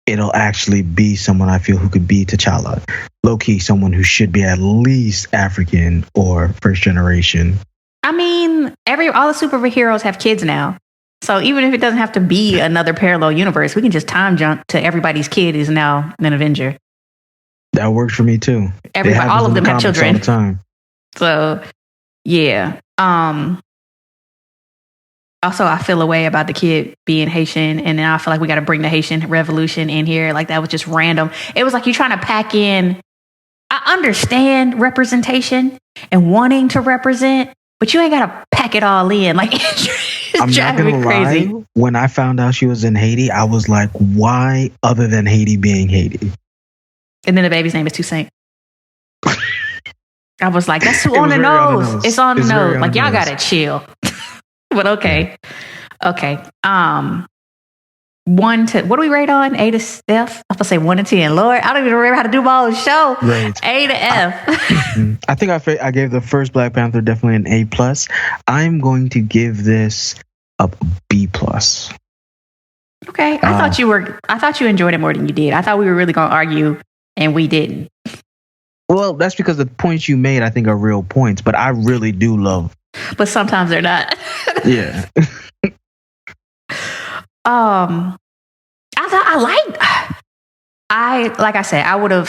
Speaker 3: it'll actually be someone I feel who could be T'Challa. Low-key, someone who should be at least African or first generation.
Speaker 2: I mean, all the superheroes have kids now. So even if it doesn't have to be another parallel universe, we can just time jump to everybody's kid is now an Avenger.
Speaker 3: That works for me too.
Speaker 2: Everybody, all of them have children.
Speaker 3: All the time.
Speaker 2: So, yeah. Also, I feel a way about the kid being Haitian, and then I feel like we got to bring the Haitian revolution in here. Like that was just random. It was like you trying to pack in. I understand representation and wanting to represent, but you ain't got to pack it all in. Like
Speaker 3: I'm not gonna lie. When I found out she was in Haiti, I was like, why other than Haiti being Haiti?
Speaker 2: And then the baby's name is Toussaint. I was like, that's too on the nose. It's on the nose. Like, y'all gotta chill. But okay. Okay. 1 to, what do we rate on? A to F? I'm going to say 1 to 10. Lord, I don't even remember how to do my own show. Right. A to F.
Speaker 3: I think I gave the first Black Panther definitely an A plus. I'm going to give this a B plus.
Speaker 2: Okay. I thought you enjoyed it more than you did. I thought we were really going to argue and we didn't.
Speaker 3: Well, that's because the points you made, I think, are real points, but I really do love.
Speaker 2: But sometimes they're not.
Speaker 3: Yeah.
Speaker 2: Like I said, I would have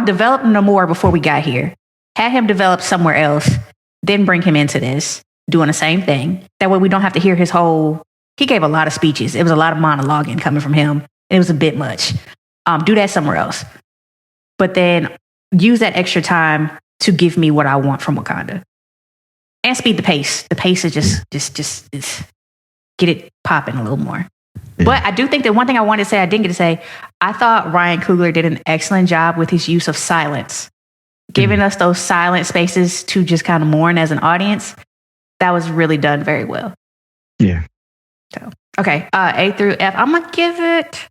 Speaker 2: developed Namor before we got here. Had him develop somewhere else, then bring him into this, doing the same thing. That way we don't have to hear he gave a lot of speeches. It was a lot of monologuing coming from him. It was a bit much. Do that somewhere else. But then use that extra time to give me what I want from Wakanda. And speed the pace. The pace is just get it popping a little more. Yeah. But I do think that one thing I wanted to say, I didn't get to say, I thought Ryan Coogler did an excellent job with his use of silence. Giving us those silent spaces to just kind of mourn as an audience. That was really done very well.
Speaker 3: Yeah.
Speaker 2: So, okay. A through F. I'm going to give it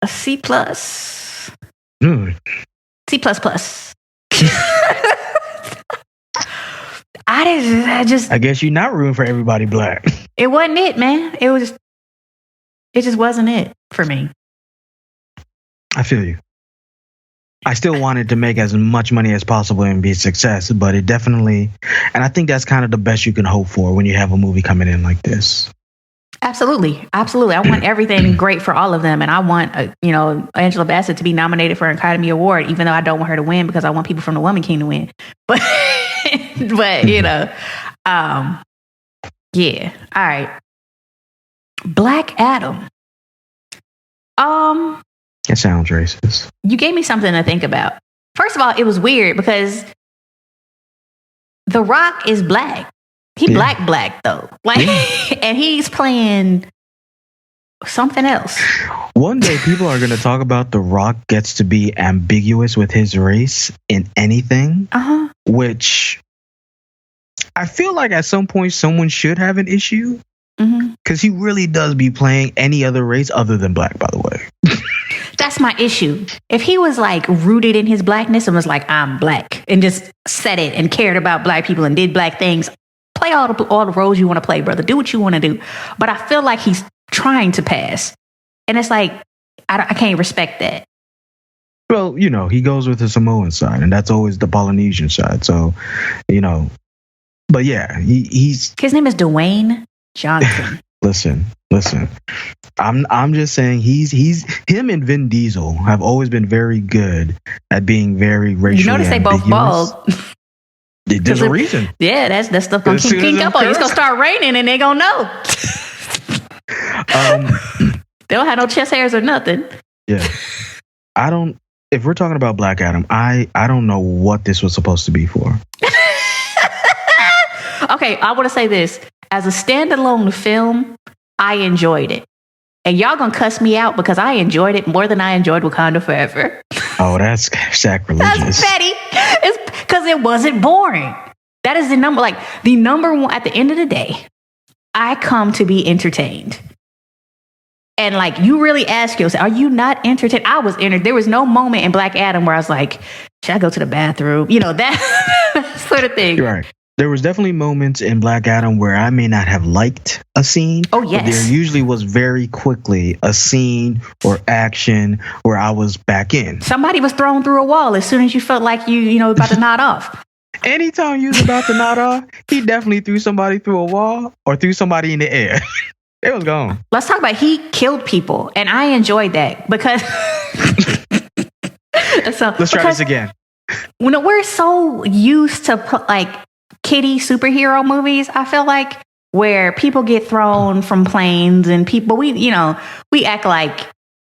Speaker 2: a C plus. C plus plus. I
Speaker 3: guess you're not rooting for everybody black.
Speaker 2: It wasn't it, man. It just wasn't it for me.
Speaker 3: I feel you. I still wanted to make as much money as possible and be a success, but it definitely, and I think that's kind of the best you can hope for when you have a movie coming in like this.
Speaker 2: Absolutely. Absolutely. I want everything great for all of them. And I want, Angela Bassett to be nominated for an Academy Award, even though I don't want her to win because I want people from the Woman King to win. But, yeah. All right. Black Adam.
Speaker 3: It sounds racist.
Speaker 2: You gave me something to think about. First of all, it was weird because The Rock is black. He black though. Like, and he's playing something else.
Speaker 3: One day, people are going to talk about The Rock gets to be ambiguous with his race in anything, which I feel like at some point someone should have an issue because he really does be playing any other race other than black, by the way.
Speaker 2: That's my issue. If he was like rooted in his blackness and was like, I'm black, and just said it and cared about black people and did black things, play all the roles you want to play, brother. Do what you want to do. But I feel like he's trying to pass. And it's like, I can't respect that.
Speaker 3: Well, you know, he goes with the Samoan side, and that's always the Polynesian side. So, you know, but yeah, he's...
Speaker 2: His name is Dwayne Johnson.
Speaker 3: Listen. I'm just saying him and Vin Diesel have always been very good at being very racially
Speaker 2: You notice they both bald.
Speaker 3: There's a reason.
Speaker 2: Yeah, that's stuff gonna kink up on you. It's gonna start raining and they gonna know. They don't have no chest hairs or nothing.
Speaker 3: Yeah. If we're talking about Black Adam, I don't know what this was supposed to be for.
Speaker 2: Okay, I want to say this. As a standalone film, I enjoyed it. And y'all gonna cuss me out because I enjoyed it more than I enjoyed Wakanda Forever.
Speaker 3: Oh, that's sacrilegious.
Speaker 2: That's petty. It's because it wasn't boring. That is the number one at the end of the day. I come to be entertained. And like, you really ask yourself, are you not entertained? I was entertained. There was no moment in Black Adam where I was like, should I go to the bathroom? You know, that sort of thing.
Speaker 3: Right. There was definitely moments in Black Adam where I may not have liked a scene.
Speaker 2: Oh, yes.
Speaker 3: But there usually was very quickly a scene or action where I was back in.
Speaker 2: Somebody was thrown through a wall as soon as you felt like you know, about to nod off.
Speaker 3: Anytime you was about to nod off, he definitely threw somebody through a wall or threw somebody in the air. It was gone.
Speaker 2: Let's talk about he killed people. And I enjoyed that because...
Speaker 3: Let's try this again.
Speaker 2: When we're so used to like kiddie superhero movies, I feel like, where people get thrown from planes and people, we act like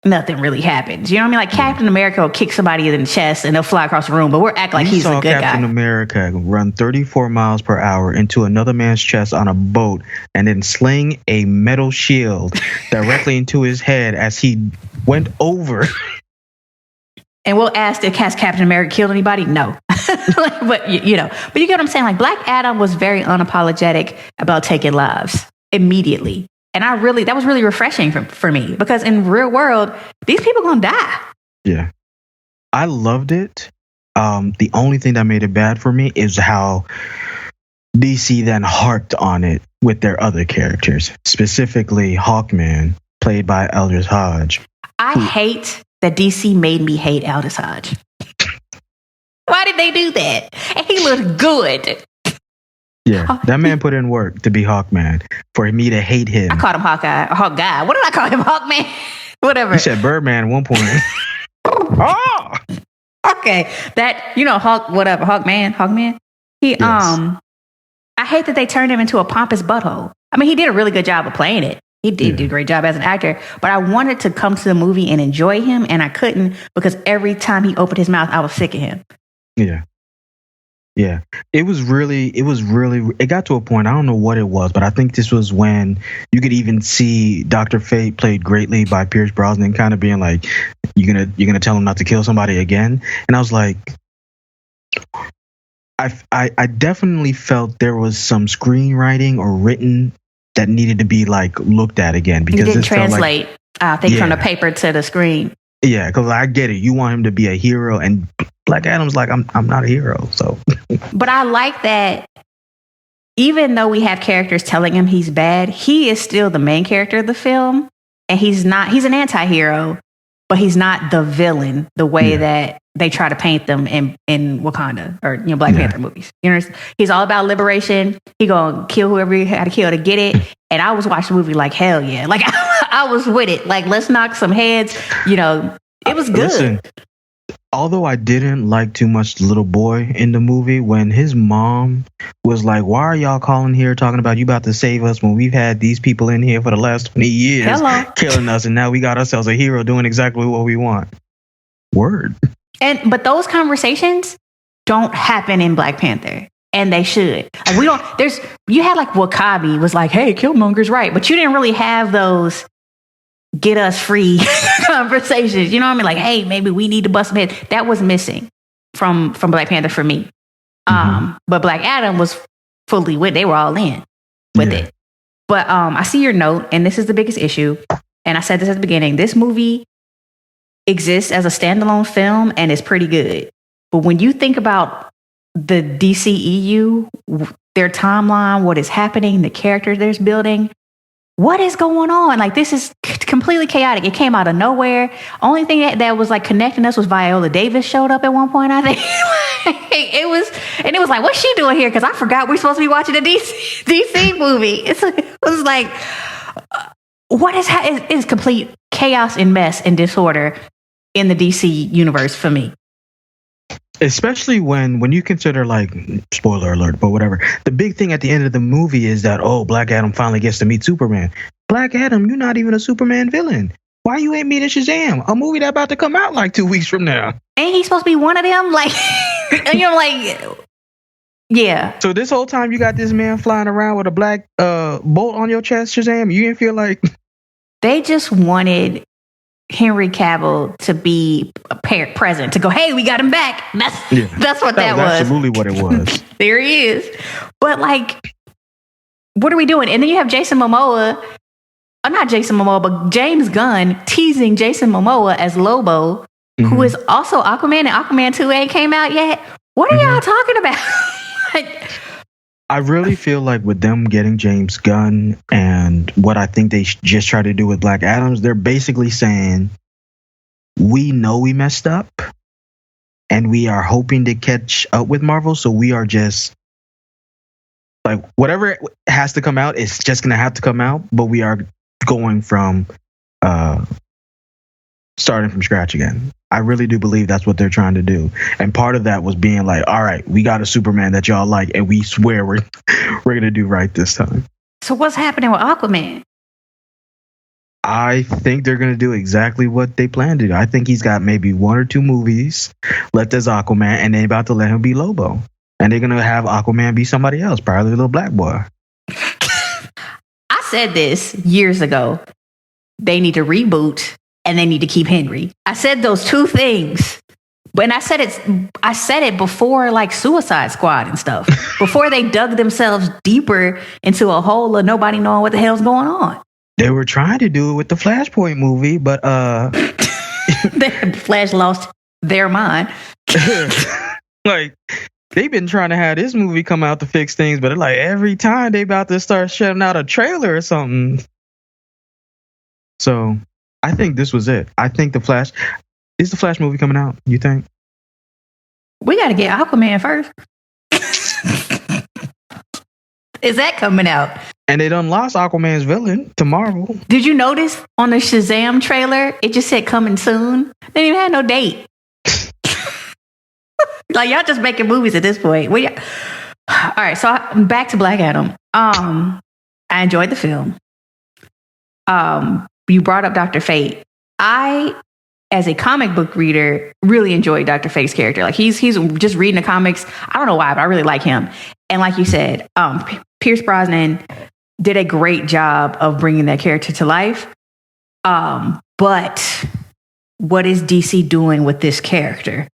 Speaker 2: nothing really happens. You know what I mean? Like Captain America will kick somebody in the chest and they'll fly across the room, but we're acting like he's a good
Speaker 3: Captain
Speaker 2: guy.
Speaker 3: America run 34 miles per hour into another man's chest on a boat and then sling a metal shield directly into his head as he went over.
Speaker 2: And we'll ask if has Captain America killed anybody? No. But you get what I'm saying? Like Black Adam was very unapologetic about taking lives immediately. And that was really refreshing for me because in real world, these people gonna die.
Speaker 3: Yeah. I loved it. The only thing that made it bad for me is how DC then harped on it with their other characters, specifically Hawkman, played by Aldous Hodge.
Speaker 2: I hate that DC made me hate Aldous Hodge. Why did they do that? And he looked good.
Speaker 3: Yeah, that man put in work to be Hawkman. For me to hate him.
Speaker 2: I called him Hawk Guy. What did I call him? Hawkman? Whatever.
Speaker 3: You said Birdman at one point. Oh!
Speaker 2: Okay. That, Hawkman. He,
Speaker 3: yes.
Speaker 2: I hate that they turned him into a pompous butthole. I mean, he did a really good job of playing it. He did a great job as an actor, but I wanted to come to the movie and enjoy him, and I couldn't because every time he opened his mouth, I was sick of him.
Speaker 3: Yeah. Yeah. It got to a point, I don't know what it was, but I think this was when you could even see Dr. Fate, played greatly by Pierce Brosnan, kind of being like, you're gonna tell him not to kill somebody again? And I was like, I definitely felt there was some screenwriting or written that needed to be like looked at again because
Speaker 2: it didn't translate. I think from the paper to the screen.
Speaker 3: Yeah, because I get it. You want him to be a hero, and Black Adam's like, I'm not a hero. So,
Speaker 2: but I like that. Even though we have characters telling him he's bad, he is still the main character of the film, and he's not. He's an anti-hero, but he's not the villain the way that they try to paint them in Wakanda or Black Panther movies. He's all about liberation. He gonna kill whoever he had to kill to get it. And I was watching the movie like, hell yeah, like I was with it. Like, let's knock some heads. It was good.
Speaker 3: Listen, although I didn't like too much the little boy in the movie, when his mom was like, why are y'all calling here talking about you about to save us when we've had these people in here for the last 20 years killing us, and now we got ourselves a hero doing exactly what we want. Word.
Speaker 2: But those conversations don't happen in Black Panther. And they should. Like, you had like Wakabi was like, hey, Killmonger's right. But you didn't really have those get us free conversations. You know what I mean? Like, hey, maybe we need to bust some heads. That was missing from Black Panther for me. But Black Adam was fully they were all in with it. But I see your note, and this is the biggest issue. And I said this at the beginning. This movie exists as a standalone film and is pretty good. But when you think about the DCEU, their timeline, what is happening, the characters they're building, what is going on? Like, this is completely chaotic. It came out of nowhere. Only thing that was like connecting us was Viola Davis showed up at one point, I think. it was like, what's she doing here? Because I forgot we're supposed to be watching a DC movie. It was like, what is it's complete chaos and mess and disorder in the DC universe for me.
Speaker 3: Especially when you consider, like, spoiler alert, but whatever. The big thing at the end of the movie is that, Black Adam finally gets to meet Superman. Black Adam, you're not even a Superman villain. Why you ain't meeting Shazam? A movie that about to come out like 2 weeks from now.
Speaker 2: Ain't he supposed to be one of them? Like, and you're like, yeah.
Speaker 3: So this whole time you got this man flying around with a black bolt on your chest, Shazam. You didn't feel like
Speaker 2: they just wanted Henry Cavill to be present, to go, hey, we got him back. That's what that was.
Speaker 3: Absolutely what it was.
Speaker 2: There he is. But like, what are we doing? And then you have Jason Momoa, not Jason Momoa, but James Gunn teasing Jason Momoa as Lobo, who is also Aquaman, and Aquaman 2 ain't came out yet. What are y'all talking about?
Speaker 3: I really feel like with them getting James Gunn and what I think they just try to do with Black Adams, they're basically saying, we know we messed up and we are hoping to catch up with Marvel. So we are just like, whatever has to come out, it's just going to have to come out. But we are going from starting from scratch again. I really do believe that's what they're trying to do. And part of that was being like, all right, we got a Superman that y'all like, and we swear we're going to do right this time.
Speaker 2: So what's happening with Aquaman?
Speaker 3: I think they're going to do exactly what they plan to do. I think he's got maybe 1 or 2 movies left as Aquaman, and they're about to let him be Lobo. And they're going to have Aquaman be somebody else, probably a little black boy.
Speaker 2: I said this years ago. They need to reboot and they need to keep Henry. I said those 2 things. But I said it before like Suicide Squad and stuff. Before they dug themselves deeper into a hole of nobody knowing what the hell's going on.
Speaker 3: They were trying to do it with the Flashpoint movie, but
Speaker 2: Flash lost their mind.
Speaker 3: Like, they've been trying to have this movie come out to fix things, but like every time they about to start shutting out a trailer or something. So I think this was it. I think the Flash movie coming out, you think?
Speaker 2: We got to get Aquaman first. Is that coming out?
Speaker 3: And they done lost Aquaman's villain to Marvel.
Speaker 2: Did you notice on the Shazam trailer, it just said coming soon? They didn't even have no date. Like, y'all just making movies at this point. All right, so back to Black Adam. I enjoyed the film. You brought up Dr. Fate. I, as a comic book reader, really enjoyed Dr. Fate's character. Like, he's just reading the comics. I don't know why, but I really like him. And like you said, Pierce Brosnan did a great job of bringing that character to life. But what is DC doing with this character?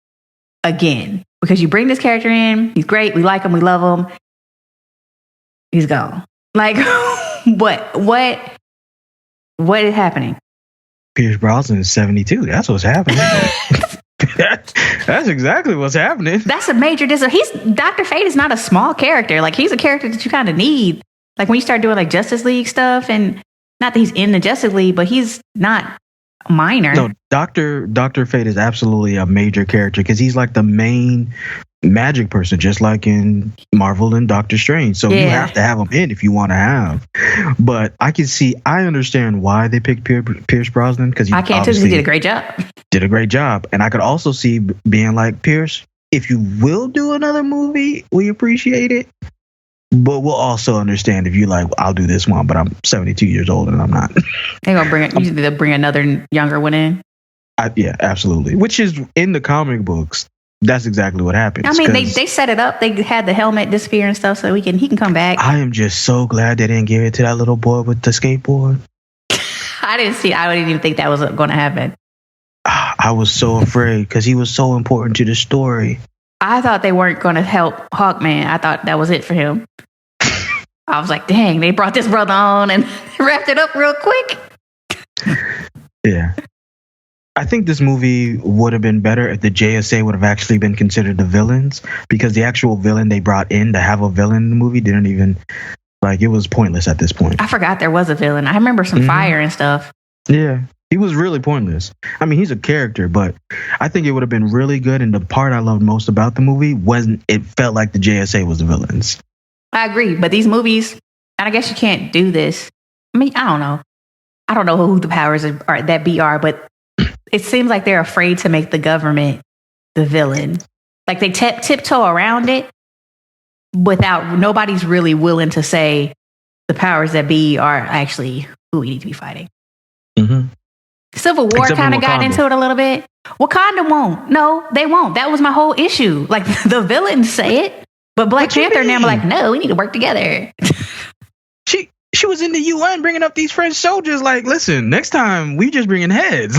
Speaker 2: Again, because you bring this character in, he's great, we like him, we love him. He's gone. Like, what is happening?
Speaker 3: Pierce Brosnan is 72. That's what's happening. That's exactly what's happening.
Speaker 2: That's a major Dr. Fate is not a small character. Like, he's a character that you kind of need. Like, when you start doing like Justice League stuff, and not that he's in the Justice League, but he's not minor.
Speaker 3: No, Dr. Fate is absolutely a major character because he's like the main magic person, just like in Marvel and Doctor Strange. So you have to have him in if you want to have. But I understand why they picked Pierce Brosnan, because
Speaker 2: I can't too, because he did a great job.
Speaker 3: Did a great job. And I could also see being like, Pierce, if you will do another movie, we appreciate it. But we'll also understand if you like, I'll do this one, but I'm 72 years old and I'm not.
Speaker 2: They're going to bring another younger one in.
Speaker 3: Yeah, absolutely. Which is in the comic books. That's exactly what happens.
Speaker 2: I mean, they set it up. They had the helmet disappear and stuff, so he can come back.
Speaker 3: I am just so glad they didn't give it to that little boy with the skateboard.
Speaker 2: I didn't even think that was going to happen.
Speaker 3: I was so afraid because he was so important to the story.
Speaker 2: I thought they weren't going to help Hawkman. I thought that was it for him. I was like, dang, they brought this brother on and wrapped it up real quick.
Speaker 3: Yeah. I think this movie would have been better if the JSA would have actually been considered the villains, because the actual villain they brought in to have a villain in the movie didn't even, like, it was pointless at this point.
Speaker 2: I forgot there was a villain. I remember some fire and stuff.
Speaker 3: Yeah. He was really pointless. I mean, he's a character, but I think it would have been really good. And the part I loved most about the movie wasn't, it felt like the JSA was the villains.
Speaker 2: I agree. But these movies, and I guess you can't do this. I mean, I don't know. I don't know who the powers are that be are, but it seems like they're afraid to make the government the villain. Like they tiptoe around it without, nobody's really willing to say the powers that be are actually who we need to be fighting. Mm-hmm. Civil War kind of got into it a little bit. Wakanda won't. No, they won't. That was my whole issue. Like the villains say it, but Black Panther and them are like, no, we need to work together.
Speaker 3: She was in the UN bringing up these French soldiers. Like, listen, next time we just bringing heads.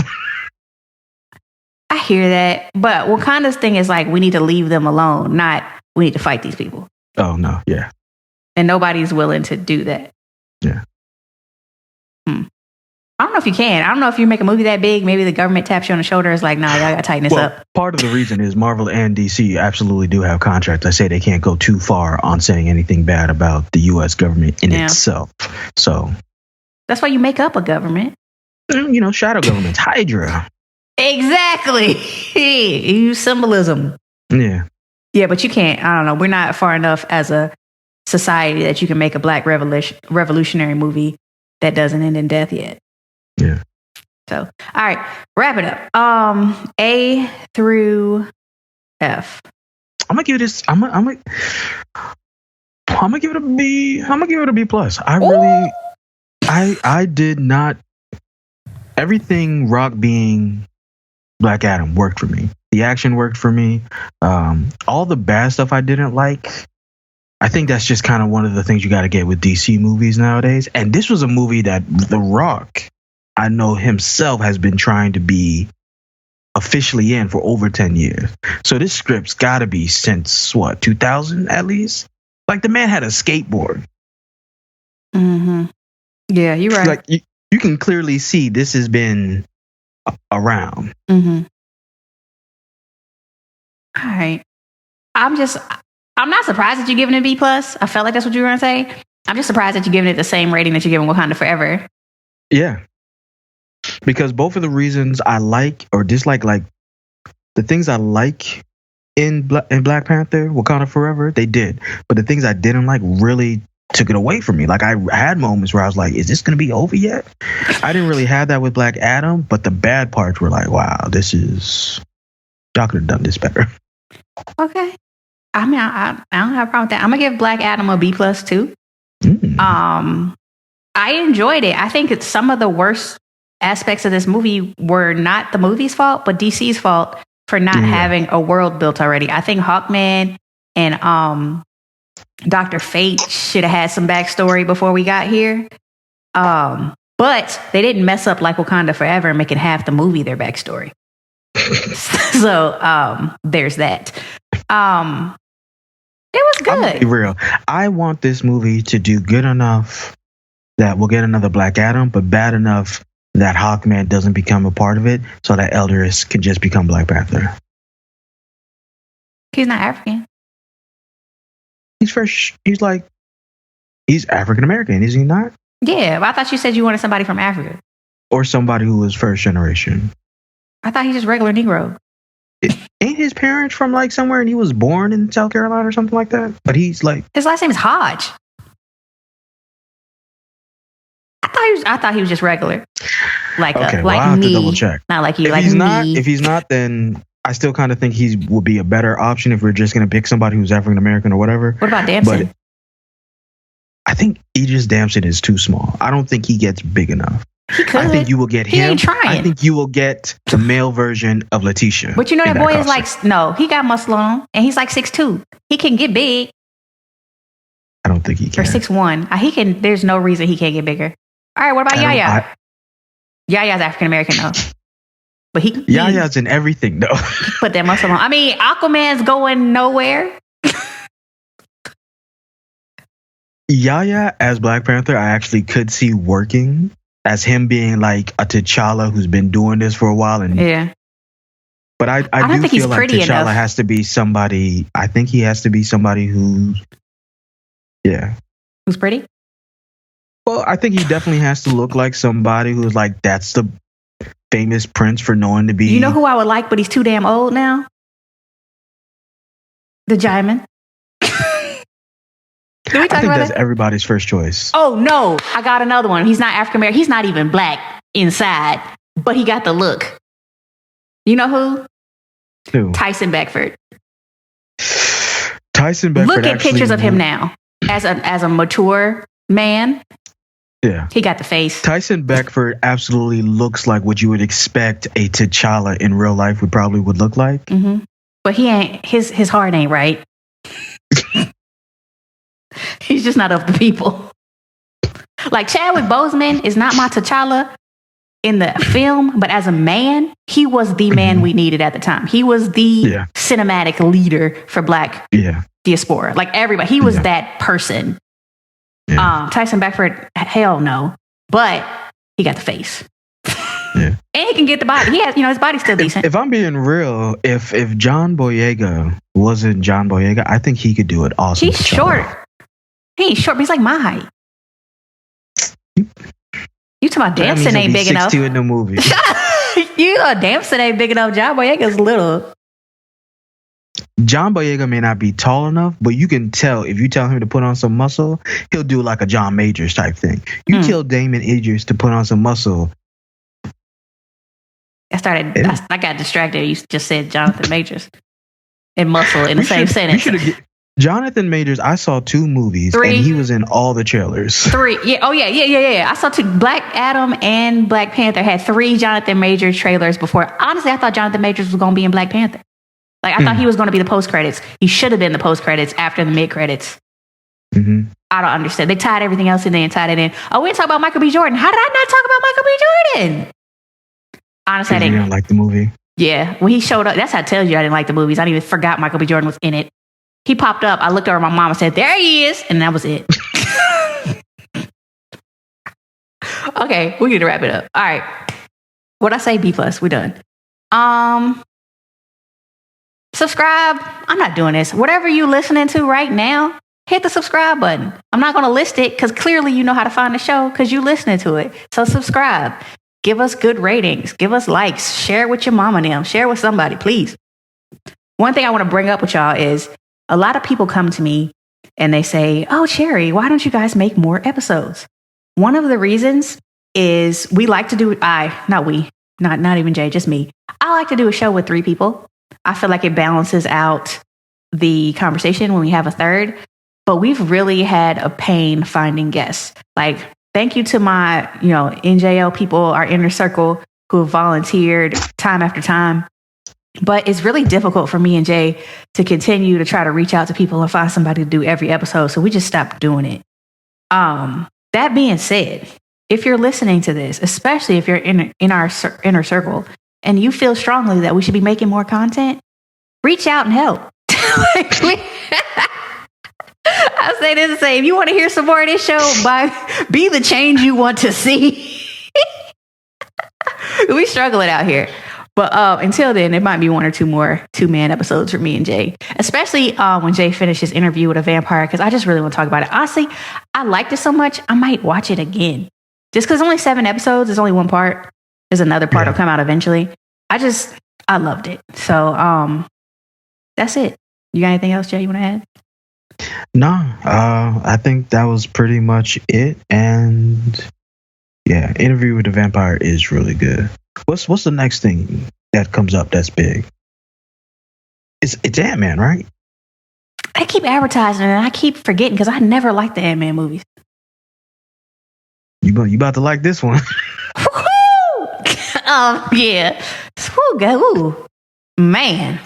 Speaker 2: I hear that, but Wakanda's thing is like, we need to leave them alone, not we need to fight these people.
Speaker 3: Oh no, yeah.
Speaker 2: And nobody's willing to do that.
Speaker 3: Yeah.
Speaker 2: I don't know if you can. I don't know if you make a movie that big, maybe the government taps you on the shoulder. It's like, nah, y'all gotta tighten this up.
Speaker 3: Part of the reason is Marvel and DC absolutely do have contracts. I say they can't go too far on saying anything bad about the U.S. government in itself. So
Speaker 2: that's why you make up a government.
Speaker 3: You know, shadow governments, Hydra.
Speaker 2: Exactly. Use symbolism.
Speaker 3: Yeah.
Speaker 2: Yeah, but you can't. I don't know. We're not far enough as a society that you can make a black revolutionary movie that doesn't end in death yet.
Speaker 3: Yeah.
Speaker 2: So, all right, wrap it up. A through F.
Speaker 3: I'm gonna give this. I'm gonna give it a B. I'm gonna give it a B plus. I did not. Everything Rock being Black Adam worked for me. The action worked for me. All the bad stuff I didn't like. I think that's just kind of one of the things you got to get with DC movies nowadays. And this was a movie that The Rock, I know himself, has been trying to be officially in for over 10 years. So this script's got to be since, 2000 at least? Like, the man had a skateboard.
Speaker 2: Mm-hmm. Yeah, you're right.
Speaker 3: Like, you can clearly see this has been around.
Speaker 2: Mm-hmm. All right. I'm not surprised that you're giving it a B plus. I felt like that's what you were going to say. I'm just surprised that you're giving it the same rating that you're giving Wakanda Forever.
Speaker 3: Yeah. Because both of the reasons I like or dislike, like the things I like in Black Panther, Wakanda Forever, they did. But the things I didn't like really took it away from me. Like I had moments where I was like, is this going to be over yet? I didn't really have that with Black Adam, but the bad parts were like, wow, y'all could have done this better.
Speaker 2: Okay. I mean, I don't have a problem with that. I'm going to give Black Adam a B plus too. I enjoyed it. I think it's some of the worst aspects of this movie were not the movie's fault, but DC's fault for not having a world built already. I think Hawkman and Dr. Fate should have had some backstory before we got here. But they didn't mess up like Wakanda Forever and making half the movie their backstory. So there's that. It was good. I'm gonna
Speaker 3: be real. I want this movie to do good enough that we'll get another Black Adam, but bad enough that Hawkman doesn't become a part of it, so that Eldris can just become Black Panther.
Speaker 2: He's not African.
Speaker 3: He's African American, is he not?
Speaker 2: Yeah, but I thought you said you wanted somebody from Africa.
Speaker 3: Or somebody who was first generation.
Speaker 2: I thought he's just regular Negro.
Speaker 3: Ain't his parents from like somewhere and he was born in South Carolina or something like that? But he's like,
Speaker 2: his last name is Hodge. I thought he was just regular. Like
Speaker 3: okay,
Speaker 2: like
Speaker 3: I'll have
Speaker 2: me.
Speaker 3: to double check.
Speaker 2: Not like you.
Speaker 3: If
Speaker 2: like
Speaker 3: he's
Speaker 2: me.
Speaker 3: not, if he's not, then I still kind of think he would be a better option if we're just gonna pick somebody who's African American or whatever.
Speaker 2: What about Damson?
Speaker 3: But I think Idris Damson is too small. I don't think he gets big enough.
Speaker 2: He could.
Speaker 3: I think you will get
Speaker 2: He
Speaker 3: him.
Speaker 2: ain't trying.
Speaker 3: I think you will get the male version of Letitia.
Speaker 2: But you know that boy is
Speaker 3: costume.
Speaker 2: like, no, he got muscle on him, and he's like 6'2". He can get big.
Speaker 3: I don't think he can.
Speaker 2: Or 6'1". He can. There's no reason he can't get bigger. All right, what about Yaya? Yaya's African American though, but he
Speaker 3: Yaya's in everything though.
Speaker 2: put that muscle on. I mean, Aquaman's going nowhere.
Speaker 3: Yaya as Black Panther, I actually could see working as him being like a T'Challa who's been doing this for a while, and
Speaker 2: yeah.
Speaker 3: But I
Speaker 2: don't
Speaker 3: do
Speaker 2: think he's
Speaker 3: feel like
Speaker 2: pretty
Speaker 3: T'Challa
Speaker 2: enough.
Speaker 3: has to be somebody. I think he has to be somebody who's
Speaker 2: Who's pretty?
Speaker 3: Well, I think he definitely has to look like somebody who's like that's the famous prince for knowing to be.
Speaker 2: You know who I would like, but he's too damn old now? The Giant. Did we talk
Speaker 3: I think
Speaker 2: about
Speaker 3: that's
Speaker 2: that?
Speaker 3: everybody's first choice.
Speaker 2: Oh no, I got another one. He's not African American. He's not even black inside, but he got the look. You know who?
Speaker 3: Who?
Speaker 2: Tyson Beckford.
Speaker 3: Tyson Beckford.
Speaker 2: Look at pictures of him now as a mature man.
Speaker 3: Yeah.
Speaker 2: He got the face.
Speaker 3: Tyson Beckford absolutely looks like what you would expect a T'Challa in real life would look like.
Speaker 2: Mm-hmm. But he ain't. His heart ain't right. He's just not of the people. Like Chadwick Boseman is not my T'Challa in the film, but as a man, he was the man we needed at the time. He was the cinematic leader for Black diaspora. Like everybody, he was that person. Yeah. Tyson Beckford, hell no, but he got the face. And he can get the body. He has, his body's still decent.
Speaker 3: If I'm being real, if John Boyega wasn't John Boyega, I think he could do it awesome.
Speaker 2: He's short. He ain't short, but he's like my height. You talking about Damson ain't big enough.
Speaker 3: 6'2" in the movie.
Speaker 2: You know Damson ain't big enough. John Boyega's little.
Speaker 3: John Boyega may not be tall enough, but you can tell if you tell him to put on some muscle, he'll do like a John Majors type thing. You tell Damon Idris to put on some muscle.
Speaker 2: I got distracted. You just said Jonathan Majors and muscle in the same sentence.
Speaker 3: Jonathan Majors, I saw 2 movies and he was in all the trailers.
Speaker 2: 3. Yeah. Oh, yeah. I saw 2. Black Adam and Black Panther had 3 Jonathan Majors trailers before. Honestly, I thought Jonathan Majors was going to be in Black Panther. Like, I thought he was going to be the post-credits. He should have been the post-credits after the mid-credits. I don't understand. They tied everything else in there and tied it in. Oh, we didn't talk about Michael B. Jordan. How did I not talk about Michael B. Jordan? Honestly, I didn't.
Speaker 3: You didn't like the movie?
Speaker 2: Yeah. When he showed up, that's how it tells you I didn't like the movies. I didn't even forgot Michael B. Jordan was in it. He popped up. I looked over at my mom and said, there he is. And that was it. Okay, we need to wrap it up. All right. What'd I say? B+. We're done. Subscribe. I'm not doing this. Whatever you listening to right now, hit the subscribe button. I'm not going to list it because clearly you know how to find the show because you listening to it. So subscribe. Give us good ratings. Give us likes. Share it with your mom and them. Share it with somebody, please. One thing I want to bring up with y'all is a lot of people come to me and they say, oh, Cherry, why don't you guys make more episodes? One of the reasons is we like to do, not even Jay, just me. I like to do a show with 3 people. I feel like it balances out the conversation when we have a third, but we've really had a pain finding guests. Like, thank you to my, NJL people, our inner circle who have volunteered time after time. But it's really difficult for me and Jay to continue to try to reach out to people and find somebody to do every episode. So we just stopped doing it. That being said, if you're listening to this, especially if you're in our inner circle and you feel strongly that we should be making more content, reach out and help. I say this to say, if you want to hear some more of this show, be the change you want to see. We struggling out here. But until then, there might be 1 or 2 more 2-man episodes for me and Jay, especially when Jay finished his interview with a vampire, because I just really want to talk about it. Honestly, I liked it so much, I might watch it again. Just because only 7 episodes, there's only 1 part. There's another part that'll come out eventually. I loved it. So that's it. You got anything else, Jay, you want to add?
Speaker 3: No, I think that was pretty much it. And yeah, Interview with the Vampire is really good. What's the next thing that comes up that's big? It's Ant-Man, right?
Speaker 2: I keep advertising and I keep forgetting because I never liked the Ant-Man movies.
Speaker 3: You about to like this one.
Speaker 2: Whew, Yeah. Ooh, man.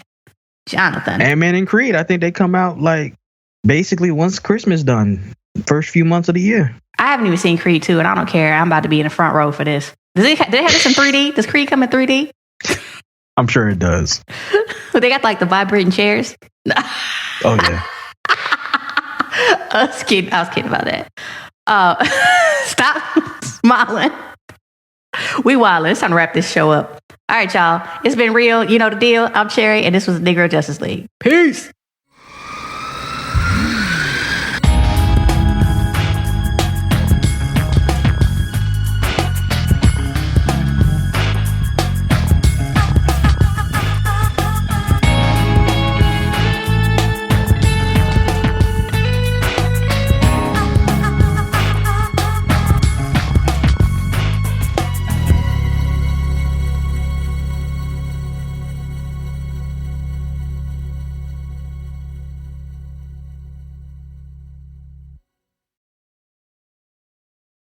Speaker 2: Jonathan.
Speaker 3: Ant-Man and Creed, I think they come out like basically once Christmas done. First few months of the year.
Speaker 2: I haven't even seen Creed 2, and I don't care. I'm about to be in the front row for this. Do they have this in 3D? Does Creed come in 3D?
Speaker 3: I'm sure it does.
Speaker 2: They got like the vibrating chairs.
Speaker 3: Oh yeah.
Speaker 2: I was kidding about that. Stop smiling. We wildin'. It's time to wrap this show up. All right, y'all. It's been real. You know the deal. I'm Cherry, and this was Negro Justice League. Peace.